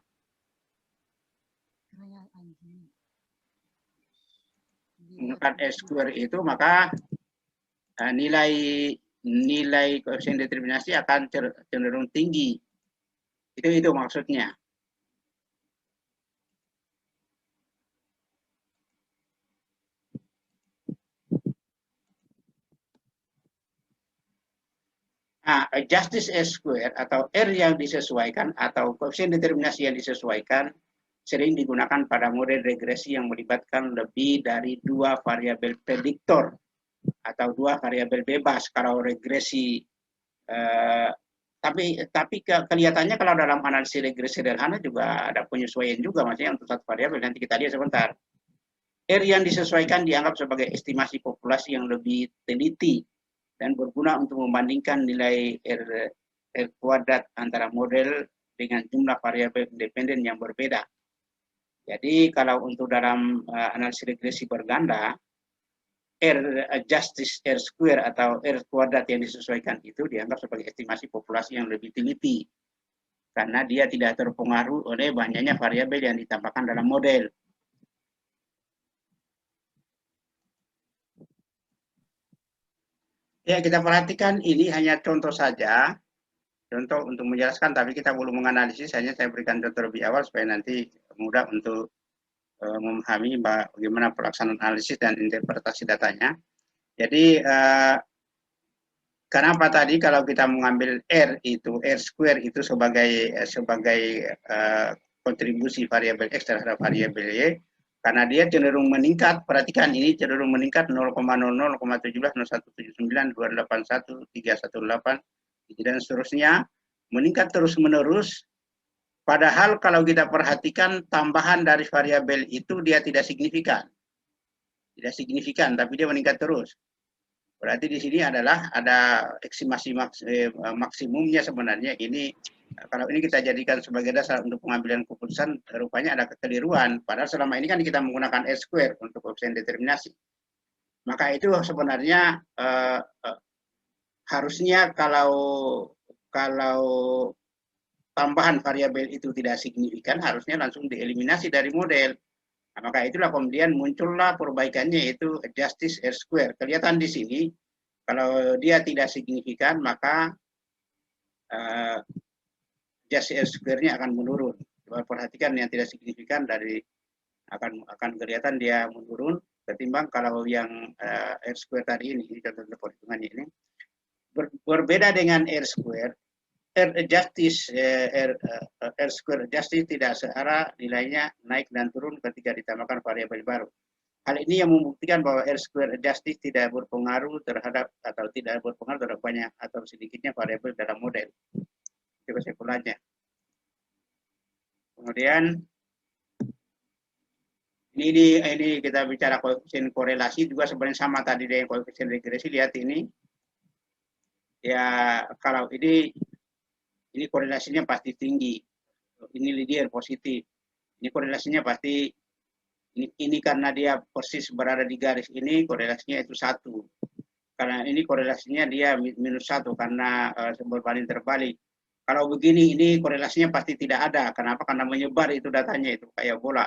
nilai koefisien determinasi akan cenderung tinggi. Itu maksudnya. Nah, justice square atau R yang disesuaikan atau koefisien determinasi yang disesuaikan sering digunakan pada model regresi yang melibatkan lebih dari 2 variabel prediktor atau 2 variabel bebas. Kalau regresi tapi kelihatannya kalau dalam analisis regresi sederhana juga ada penyesuaian juga, maksudnya untuk satu variabel, nanti kita lihat sebentar. R yang disesuaikan dianggap sebagai estimasi populasi yang lebih teliti dan berguna untuk membandingkan nilai R kuadrat antara model dengan jumlah variabel independen yang berbeda. Jadi kalau untuk dalam analisis regresi berganda, justice R square atau R kuadrat yang disesuaikan itu dianggap sebagai estimasi populasi yang lebih teliti. karena dia tidak terpengaruh oleh banyaknya variabel yang ditambahkan dalam model. Ya, kita perhatikan ini hanya contoh saja, contoh untuk menjelaskan, tapi kita belum menganalisis, hanya saya berikan contoh lebih awal supaya nanti mudah untuk memahami bagaimana pelaksanaan analisis dan interpretasi datanya. Jadi, kenapa tadi kalau kita mengambil R square itu sebagai kontribusi variabel X terhadap variabel Y, karena dia cenderung meningkat, perhatikan ini cenderung meningkat 0,00, 0,17, 0179, 281, 318, dan seterusnya, meningkat terus-menerus. Padahal kalau kita perhatikan tambahan dari variabel itu dia tidak signifikan. Tidak signifikan, tapi dia meningkat terus. Berarti di sini adalah ada estimasi maksimumnya sebenarnya. Ini kalau ini kita jadikan sebagai dasar untuk pengambilan keputusan, rupanya ada kekeliruan. Padahal selama ini kan kita menggunakan R square untuk koefisien determinasi. Maka itu sebenarnya harusnya kalau tambahan variabel itu tidak signifikan, harusnya langsung dieliminasi dari model. Nah, maka itulah kemudian muncullah perbaikannya, yaitu justice R square. Kelihatan di sini, kalau dia tidak signifikan, maka justice R square-nya akan menurun. Coba perhatikan yang tidak signifikan dari akan kelihatan dia menurun, ketimbang kalau yang R square tadi ini contoh perhitungannya ini. Berbeda dengan R square, R square justice tidak searah, nilainya naik dan turun ketika ditambahkan variabel baru. Hal ini yang membuktikan bahwa R square justice tidak berpengaruh terhadap banyak atau sedikitnya variabel dalam model. Itu kesimpulannya. Kemudian ini kita bicara koefisien korelasi juga sebenarnya sama tadi dengan koefisien regresi. Lihat ini, ya kalau ini korelasinya pasti tinggi. Ini linear positif. Ini korelasinya pasti ini karena dia persis berada di garis ini, korelasinya itu 1. Karena ini korelasinya dia -1 karena berbanding terbalik. Kalau begini, ini korelasinya pasti tidak ada. Kenapa? Karena menyebar itu datanya, itu kayak bola.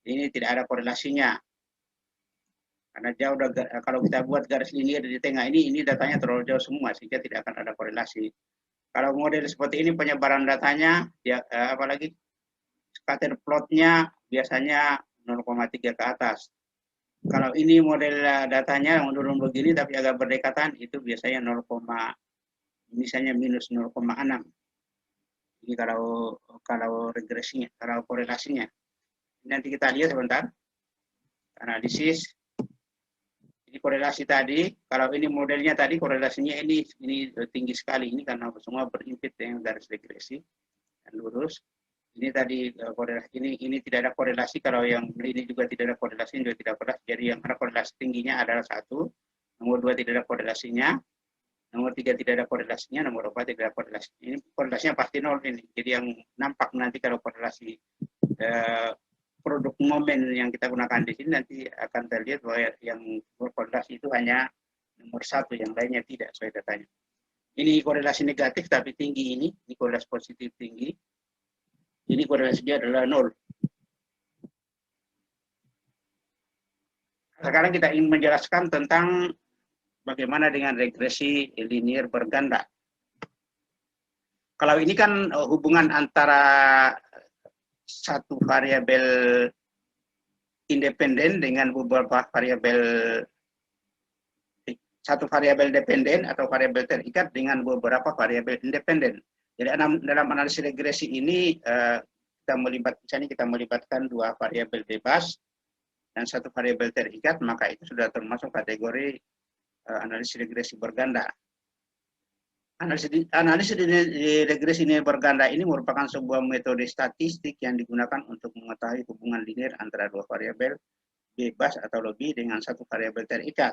Ini tidak ada korelasinya. Karena jauh, kalau kita buat garis linear di tengah ini datanya terlalu jauh semua, sehingga tidak akan ada korelasi. Kalau model seperti ini penyebaran datanya, ya apalagi scatter plotnya biasanya 0,3 ke atas. Kalau ini model datanya menurun begini tapi agak berdekatan, itu biasanya misalnya minus 0,6. Ini kalau regresinya, kalau korelasinya. Nanti kita lihat sebentar. Analisis. Ini korelasi tadi. Kalau ini modelnya tadi korelasinya ini tinggi sekali. Ini karena semua berimpit dengan garis regresi dan lurus. Ini tadi korelasi, ini tidak ada korelasi. Kalau yang ini juga tidak ada korelasi, juga tidak korelasi. Jadi yang ada korelasi tingginya adalah 1, nomor 2 tidak ada korelasinya, nomor 3 tidak ada korelasinya, nomor 4 tidak ada korelasinya. Ini korelasinya pasti 0 ini. Jadi yang nampak nanti kalau korelasi produk momen yang kita gunakan di sini nanti akan terlihat bahwa yang berkorelasi itu hanya nomor 1, yang lainnya tidak sesuai datanya. Ini korelasi negatif tapi tinggi ini korelasi positif tinggi. Ini korelasinya adalah 0. Sekarang kita ingin menjelaskan tentang bagaimana dengan regresi linear berganda. Kalau ini kan hubungan antara satu variabel independen dengan beberapa variabel, satu variabel dependen atau variabel terikat dengan beberapa variabel independen. Jadi dalam analisis regresi ini kita melibatkan 2 variabel bebas dan 1 variabel terikat, maka itu sudah termasuk kategori analisis regresi berganda. Analisis regresi linear berganda ini merupakan sebuah metode statistik yang digunakan untuk mengetahui hubungan linear antara 2 variabel bebas atau lebih dengan 1 variabel terikat.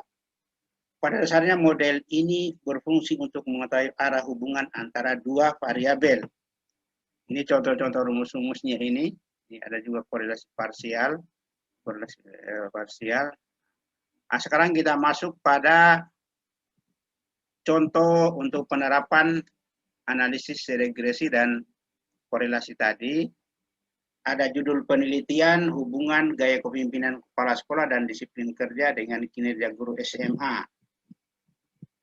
Pada dasarnya model ini berfungsi untuk mengetahui arah hubungan antara 2 variabel. Ini contoh-contoh rumus-rumusnya ini. Ini ada juga korelasi parsial. Nah, sekarang kita masuk pada contoh untuk penerapan analisis regresi dan korelasi tadi, ada judul penelitian hubungan gaya kepemimpinan kepala sekolah dan disiplin kerja dengan kinerja guru SMA.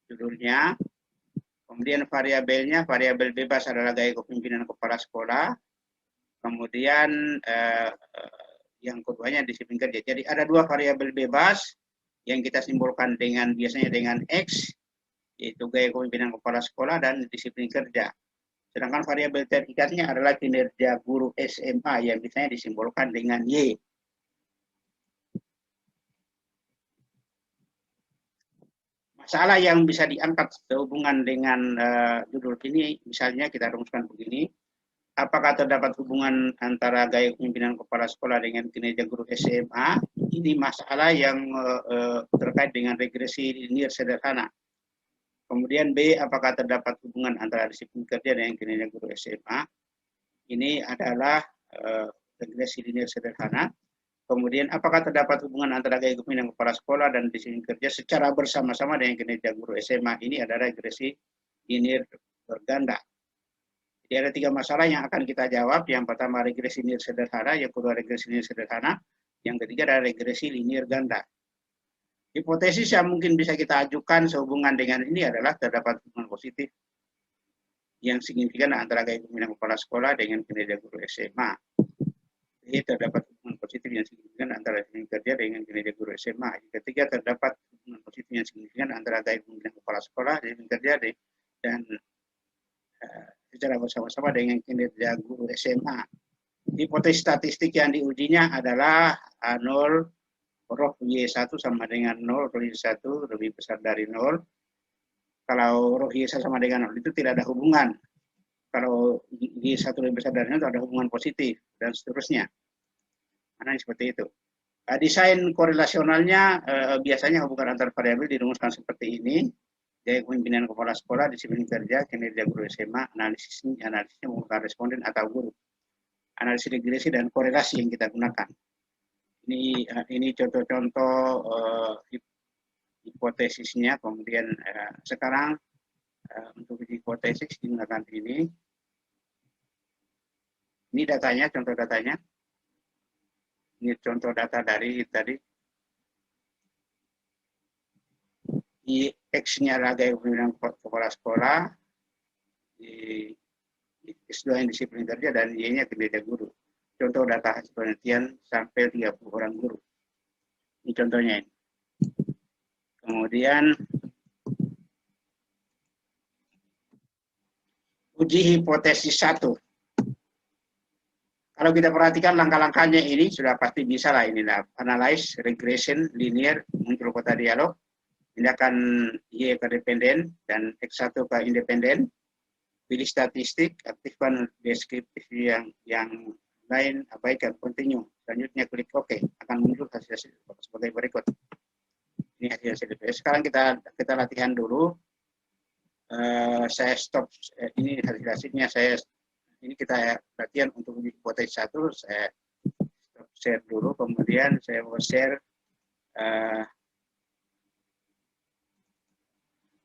Judulnya. Kemudian variabelnya, variabel bebas adalah gaya kepemimpinan kepala sekolah. Kemudian yang keduanya disiplin kerja. Jadi ada dua variabel bebas yang kita simbolkan dengan biasanya dengan X, yaitu gaya kepemimpinan kepala sekolah dan disiplin kerja. Sedangkan variabel terikatnya adalah kinerja guru SMA yang biasanya disimbolkan dengan Y. Masalah yang bisa diangkat sehubungan dengan judul ini, misalnya kita rumuskan begini. Apakah terdapat hubungan antara gaya kepemimpinan kepala sekolah dengan kinerja guru SMA? Ini masalah yang terkait dengan regresi linier sederhana. Kemudian B, apakah terdapat hubungan antara disiplin kerja dengan kinerja guru SMA? Ini adalah regresi linier sederhana. Kemudian apakah terdapat hubungan antara gaya kepemimpinan kepala sekolah dan disiplin kerja secara bersama-sama dengan kinerja guru SMA? Ini adalah regresi linier berganda. Jadi ada tiga masalah yang akan kita jawab. Yang pertama regresi linier sederhana, yang kedua regresi linier sederhana, yang ketiga adalah regresi linier ganda. Hipotesis yang mungkin bisa kita ajukan sehubungan dengan ini adalah terdapat hubungan positif yang signifikan antara gaya kepemimpinan kepala sekolah dengan kinerja guru SMA. Jadi terdapat hubungan positif yang signifikan antara disiplin kerja dengan kinerja guru SMA. Yang ketiga terdapat hubungan positif yang signifikan antara gaya kepemimpinan kepala sekolah, disiplin kerja dan secara bersama-sama dengan kinerja guru SMA. Hipotesis statistik yang diujinya adalah 0 roh Y1 sama dengan 0, roh Y1 lebih besar dari 0. Kalau roh Y1 sama dengan 0 itu tidak ada hubungan. Kalau Y1 lebih besar dari 0 itu ada hubungan positif, dan seterusnya. Karena seperti itu. Desain korelasionalnya biasanya hubungan antar variabel dirumuskan seperti ini. Gaya kepemimpinan kepala sekolah, disiplin kerja, kinerja guru SMA, analisisnya menggunakan responden atau guru. Analisis regresi dan korelasi yang kita gunakan. Ini contoh-contoh hipotesisnya. Kemudian sekarang untuk hipotesis digunakan ini. Ini datanya, contoh datanya. Ini contoh data dari tadi. X-nya adalah gaya kepemimpinan kepala sekolah, S2 yang disiplin kerja, dan Y-nya kinerja guru. Contoh data hasil penelitian sampai 30 orang guru. Ini contohnya ini. Kemudian uji hipotesis 1. Kalau kita perhatikan langkah-langkahnya ini sudah pasti bisa lah, inilah analyze, regression, linear, muncul kota dialog, tindakan Y ke dependen dan X1 ke independen, pilih statistik, aktifkan deskriptif yang lain, abaikan, continue. Selanjutnya klik OK, akan muncul hasil sebagai berikut. Ini hasil. Sekarang kita latihan dulu. Saya stop. Ini hasilnya ini kita latihan untuk hipotesis 1. Saya stop share dulu, kemudian saya mau share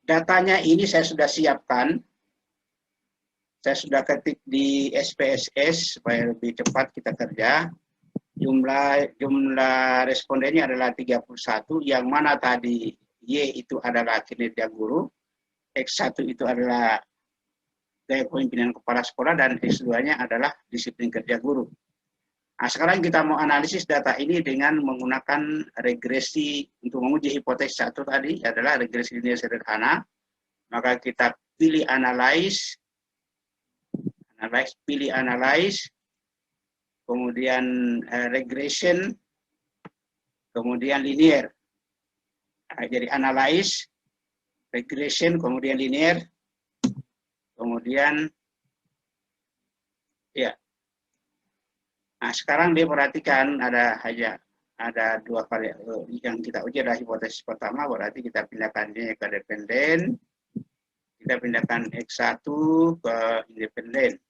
datanya. Ini saya sudah siapkan. Saya sudah ketik di SPSS supaya lebih cepat kita kerja. Jumlah respondennya adalah 31, yang mana tadi Y itu adalah kinerja guru, X1 itu adalah gaya kepemimpinan kepala sekolah, dan X2-nya adalah disiplin kerja guru. Nah, sekarang kita mau analisis data ini dengan menggunakan regresi. Untuk menguji hipotesis 1 tadi adalah regresi linear sederhana. Maka kita pilih analyze, pilih analyze, kemudian regression, kemudian linear. Nah, jadi analyze, regression, kemudian linear, kemudian ya. Nah, sekarang dia perhatikan ada dua variabel yang kita uji. Adalah hipotesis pertama, berarti kita pindahkan dia ke dependen, kita pindahkan X1 ke independen.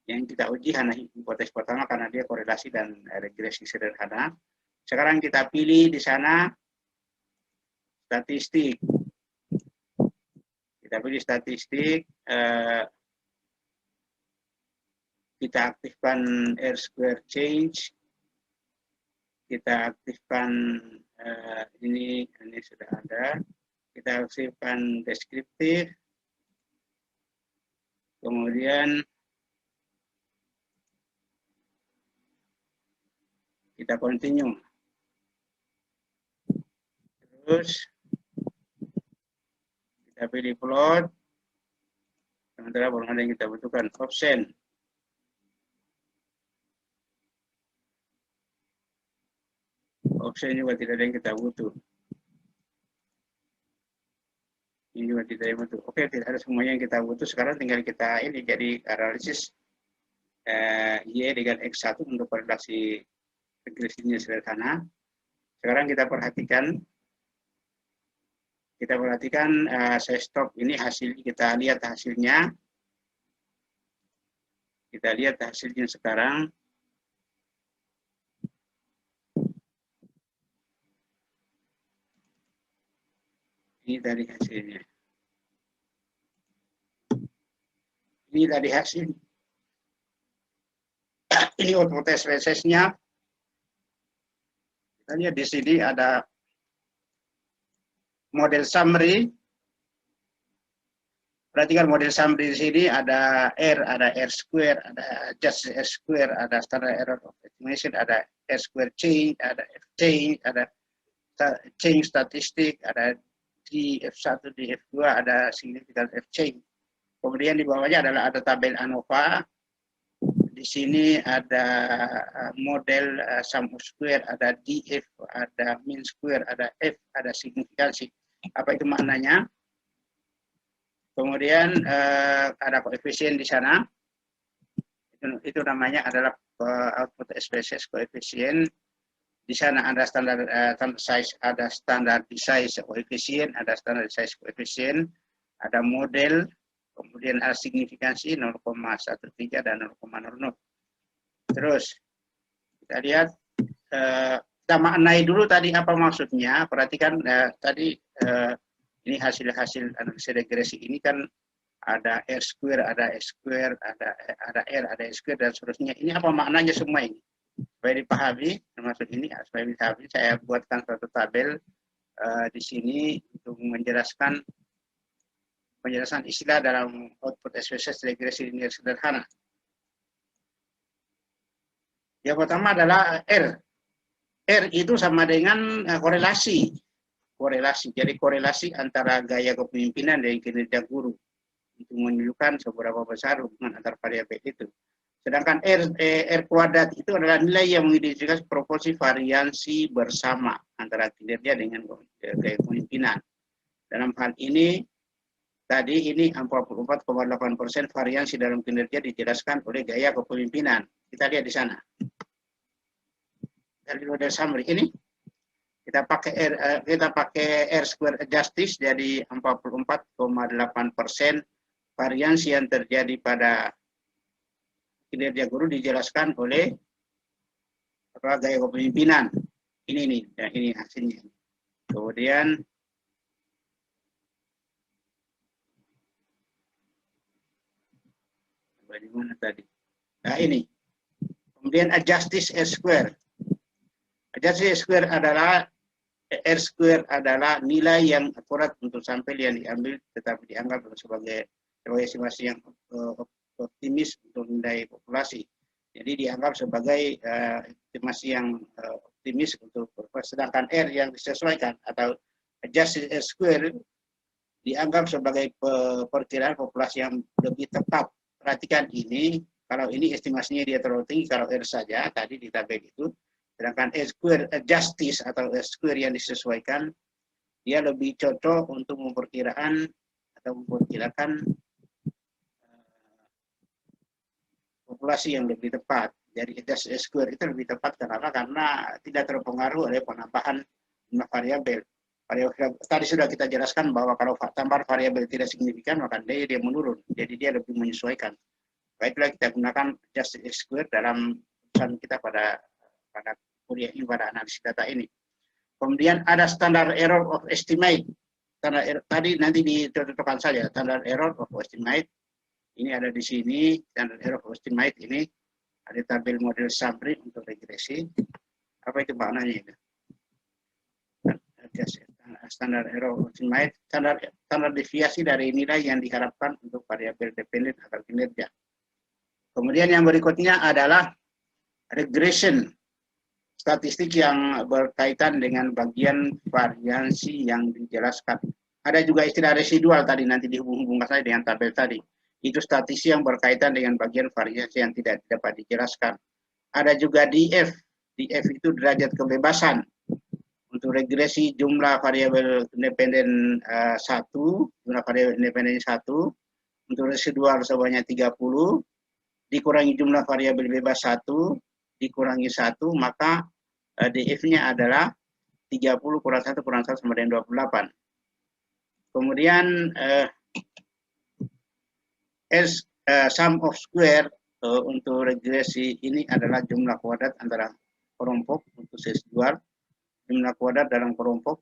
Yang kita uji hanya hipotesis pertama karena dia korelasi dan regresi sederhana. Sekarang kita pilih di sana statistik. Kita pilih statistik. kita aktifkan R square change, kita aktifkan ini sudah ada, kita aktifkan deskriptif, kemudian kita continue. Terus kita pilih plot, sementara belum ada yang kita butuhkan, option. Option juga tidak ada yang kita butuh. Ini juga tidak ada yang butuh. Oke, tidak ada semuanya yang kita butuh. Sekarang tinggal kita ini jadi analisis Y dengan X1 untuk korelasi regresinya sederhana. Sekarang kita perhatikan saya stop ini hasil, kita lihat hasilnya. Kita lihat hasilnya sekarang. Ini dari hasilnya. Ini dari hasil. Ini output SPSS-nya. Kita lihat di sini ada model summary. Perhatikan model summary di sini ada R square, ada just R square, ada standard error of estimation, ada R square change, ada F change, ada change statistik, ada di F1, di F2 ada significant F change. Kemudian di bawahnya adalah ada tabel ANOVA. Di sini ada model sum of square, ada DF, ada mean square, ada F, ada signifikansi. Apa itu maknanya? Kemudian ada koefisien di sana. Itu namanya adalah output SPSS koefisien. Di sana ada standar size, ada standar size koefisien, ada standar size koefisien, ada model, kemudian ada signifikansi 0,13 dan 0,00. Terus kita lihat, kita maknai dulu tadi apa maksudnya. Perhatikan tadi ini hasil-hasil analisis regresi ini kan ada R square, ada S square, ada R, ada S square dan seterusnya. Ini apa maknanya semua ini? Supaya dipahami, termasuk ini, supaya dipahami, saya buatkan suatu tabel di sini untuk menjelaskan penjelasan istilah dalam output SPSS regresi linear sederhana. Yang pertama adalah R. R itu sama dengan korelasi. Jadi korelasi antara gaya kepemimpinan dan kinerja guru untuk menunjukkan seberapa besar hubungan antar variabel itu. Sedangkan R kuadrat itu adalah nilai yang mengidentifikasi proporsi variansi bersama antara kinerja dengan gaya kepemimpinan. Dalam hal ini, tadi ini 44,8% variansi dalam kinerja dijelaskan oleh gaya kepemimpinan. Kita lihat di sana. Dari model summary ini, kita pakai R square justice jadi 44,8% variansi yang terjadi pada kinerja guru dijelaskan oleh gaya kepemimpinan. Ini nih, ya, ini hasilnya. Kemudian bagaimana tadi? Nah ini. Kemudian justice R square. Justice R square adalah R square adalah nilai yang akurat untuk sampel yang diambil tetapi dianggap sebagai estimasi yang optimis untuk nilai populasi. Jadi dianggap sebagai estimasi yang optimis untuk sedangkan R yang disesuaikan atau adjusted R square dianggap sebagai perkiraan populasi yang lebih tepat. Perhatikan ini, kalau ini estimasinya dia terlalu tinggi, kalau R saja tadi di tabel itu, sedangkan R square justice atau R square yang disesuaikan, dia lebih cocok untuk memperkirakan populasi yang lebih tepat. Jadi R square itu lebih tepat karena tidak terpengaruh oleh penambahan variabel. Tadi sudah kita jelaskan bahwa kalau tambahan variabel tidak signifikan maka dia menurun. Jadi dia lebih menyesuaikan. Baiklah kita gunakan just R square dalam urusan kita pada kuliah ini, pada analisis data ini. Kemudian ada standard error of estimate. Tadi nanti ditentukan saja standard error of estimate. Ini ada di sini, standard error of estimate ini. Ada tabel model summary untuk regresi. Apa itu maknanya itu? Standar error of estimate, standar deviasi dari nilai yang diharapkan untuk variabel dependen atau kinerja. Kemudian yang berikutnya adalah regression, statistik yang berkaitan dengan bagian variansi yang dijelaskan. Ada juga istilah residual tadi, nanti dihubung-hubungkan saja dengan tabel tadi. Itu statistik yang berkaitan dengan bagian variansi yang tidak dapat dijelaskan. Ada juga DF. DF itu derajat kebebasan. Untuk regresi jumlah variabel independen 1, jumlah variabel independen 1, untuk residual sebanyak 30, dikurangi jumlah variabel bebas 1, dikurangi 1, maka DF-nya adalah 30 kurang 1 kurang 1 sama dengan 28. Kemudian sum of square untuk regresi ini adalah jumlah kuadrat antara kelompok untuk residual. Jumlah kuadrat dalam kelompok,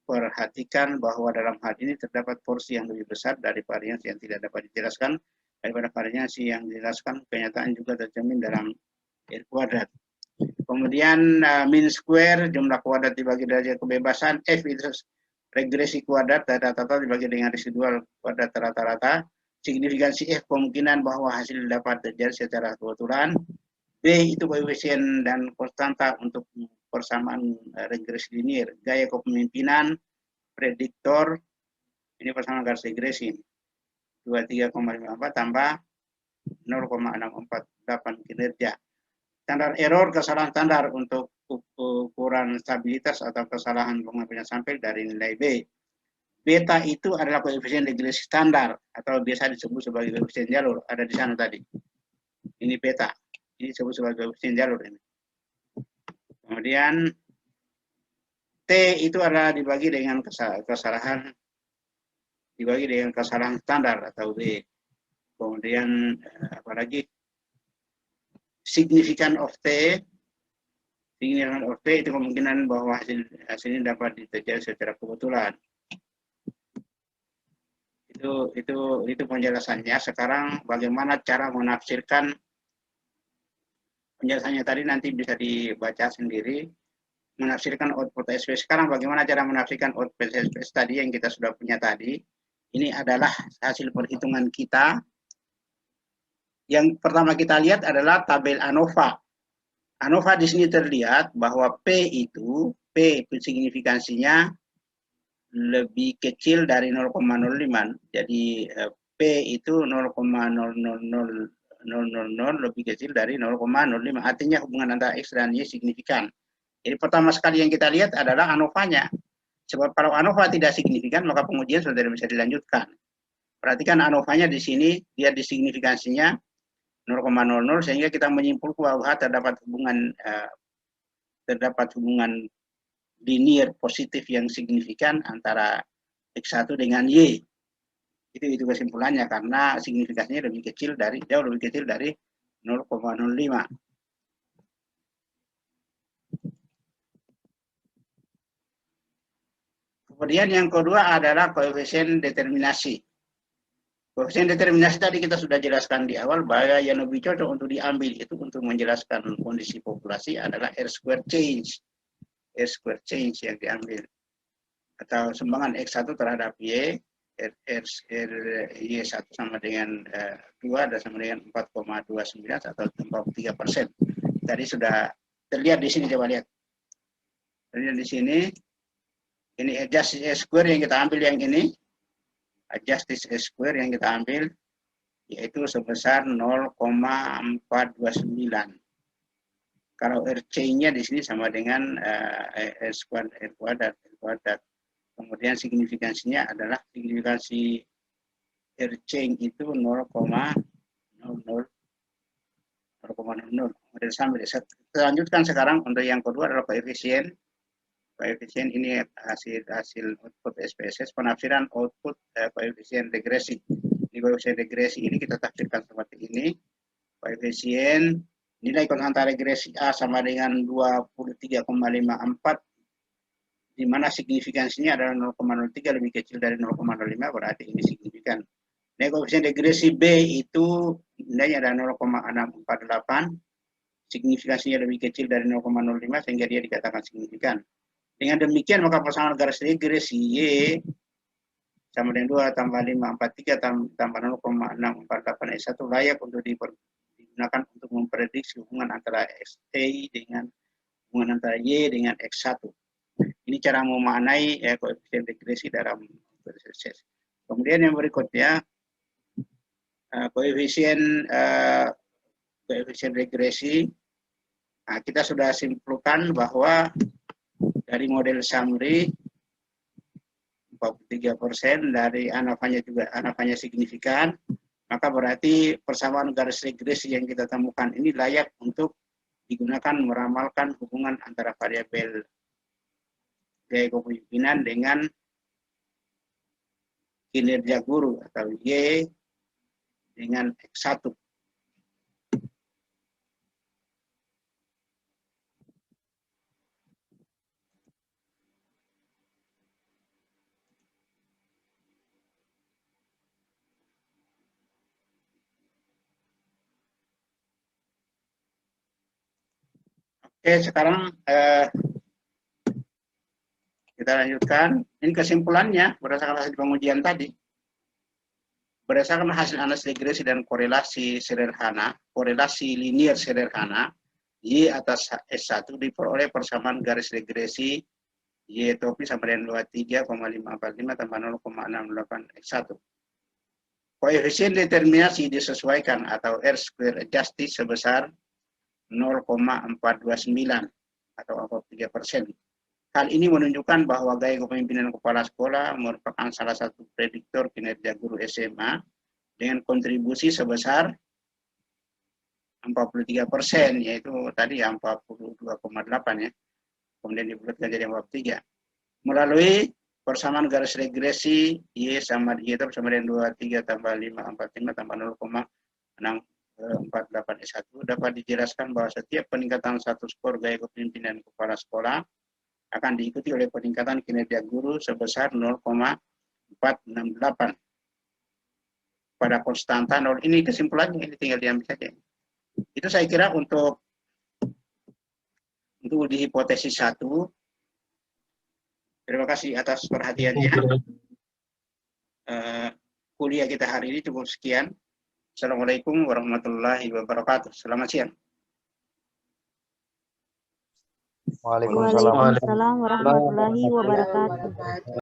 perhatikan bahwa dalam hal ini terdapat porsi yang lebih besar dari variansi yang tidak dapat dijelaskan daripada variansi yang dijelaskan. Kenyataan juga tercermin dalam R kuadrat. Kemudian mean square, jumlah kuadrat dibagi derajat kebebasan. F itu regresi kuadrat, rata-rata dibagi dengan residual kuadrat rata-rata. Signifikansi F, kemungkinan bahwa hasil dapat terjadi secara kebetulan. B itu koefisien dan konstanta untuk persamaan regresi linear. Gaya kepemimpinan, prediktor, ini persamaan garis regresi. 23,54 tambah 0,648 kinerja. Standar error, kesalahan standar untuk ukuran stabilitas atau kesalahan pengambilan sampel dari nilai B. Beta itu adalah koefisien regresi standar atau biasa disebut sebagai koefisien jalur. Ada di sana tadi. Ini beta. Ini disebut sebagai koefisien jalur ini. Kemudian T itu adalah dibagi dengan kesalahan standar atau B. Kemudian apalagi signifikan of T. Signifikan of T itu kemungkinan bahwa hasilnya dapat terjadi secara kebetulan. Itu penjelasannya. Sekarang bagaimana cara menafsirkan penjelasannya tadi, nanti bisa dibaca sendiri. Menafsirkan output SPS. Sekarang bagaimana cara menafsirkan output SPS tadi yang kita sudah punya tadi. Ini adalah hasil perhitungan kita. Yang pertama kita lihat adalah tabel ANOVA. ANOVA di sini terlihat bahwa P signifikansinya lebih kecil dari 0,05. Jadi P itu 0,00000 lebih kecil dari 0,05. Artinya hubungan antara X dan Y signifikan. Jadi pertama sekali yang kita lihat adalah ANOVA-nya. Sebab kalau ANOVA tidak signifikan, maka pengujian sudah tidak bisa dilanjutkan. Perhatikan ANOVA-nya di sini, dia di signifikansinya 0,00, sehingga kita menyimpulkan bahwa terdapat hubungan linear positif yang signifikan antara X1 dengan Y. Itu kesimpulannya, karena signifikansinya jauh lebih kecil dari 0,05. Kemudian yang kedua adalah koefisien determinasi. Koefisien determinasi tadi kita sudah jelaskan di awal bahwa yang lebih cocok untuk diambil itu untuk menjelaskan kondisi populasi adalah R-square change. R-square change yang diambil. Atau sumbangan X1 terhadap Y, Y1 sama dengan 2 dan sama dengan 4,29 atau 43%. Tadi sudah terlihat di sini, coba lihat. Terlihat di sini. Ini adjusted S-square yang kita ambil yang ini. Adjusted S-square yang kita ambil yaitu sebesar 0,429. Kalau RC-nya di sini sama dengan R kuadrat. Kemudian signifikansinya adalah signifikansi RC itu 0,00. Kemudian sampai lanjutkan sekarang untuk yang kedua adalah koefisien. Koefisien ini hasil output SPSS, penafsiran output koefisien regresi. Di koefisien regresi ini kita tafsirkan seperti ini. Koefisien nilai konstanta regresi A sama dengan 23,54, di mana signifikansinya adalah 0,03 lebih kecil dari 0,05, berarti ini signifikan. Dan koefisien regresi B itu nilainya ada 0,648, signifikansinya lebih kecil dari 0,05 sehingga dia dikatakan signifikan. Dengan demikian maka pasangan garis regresi Y sama dengan 2 tambah 543 tambah 0,648 S1 layak untuk digunakan untuk memprediksi hubungan antara XT dengan hubungan antara Y dengan X1. Ini cara memaknai koefisien regresi dalam proses. Kemudian yang berikutnya koefisien regresi. Nah, kita sudah simpulkan bahwa dari model summary 43% dari ANAVA-nya juga ANAVA-nya signifikan, maka berarti persamaan garis regresi yang kita temukan ini layak untuk digunakan meramalkan hubungan antara variabel gaya kepemimpinan dengan kinerja guru atau Y dengan X1. Oke, sekarang kita lanjutkan. Ini kesimpulannya berdasarkan hasil pengujian tadi. Berdasarkan hasil analisis regresi dan korelasi sederhana, korelasi linier sederhana, Y atas S1 diperoleh persamaan garis regresi Y topi sama dengan 23,545 tambah 0,68 X1. Koefisien determinasi disesuaikan atau R square adjusted sebesar 0,429 atau 43%. Hal ini menunjukkan bahwa gaya kepemimpinan kepala sekolah merupakan salah satu prediktor kinerja guru SMA dengan kontribusi sebesar 43%, yaitu tadi 42,8 ya, kemudian dibulatkan jadi 43. Melalui persamaan garis regresi Y sama dengan 23 tambah 545 tambah 0,648 S1 dapat dijelaskan bahwa setiap peningkatan satu skor gaya kepemimpinan kepala sekolah akan diikuti oleh peningkatan kinerja guru sebesar 0,468 pada konstanta 0. Ini kesimpulannya, ini tinggal diambil saja. Itu saya kira untuk di hipotesis 1. Terima kasih atas perhatiannya. Kuliah kita hari ini cukup sekian. Assalamualaikum warahmatullahi wabarakatuh. Selamat siang. Waalaikumsalam warahmatullahi wabarakatuh.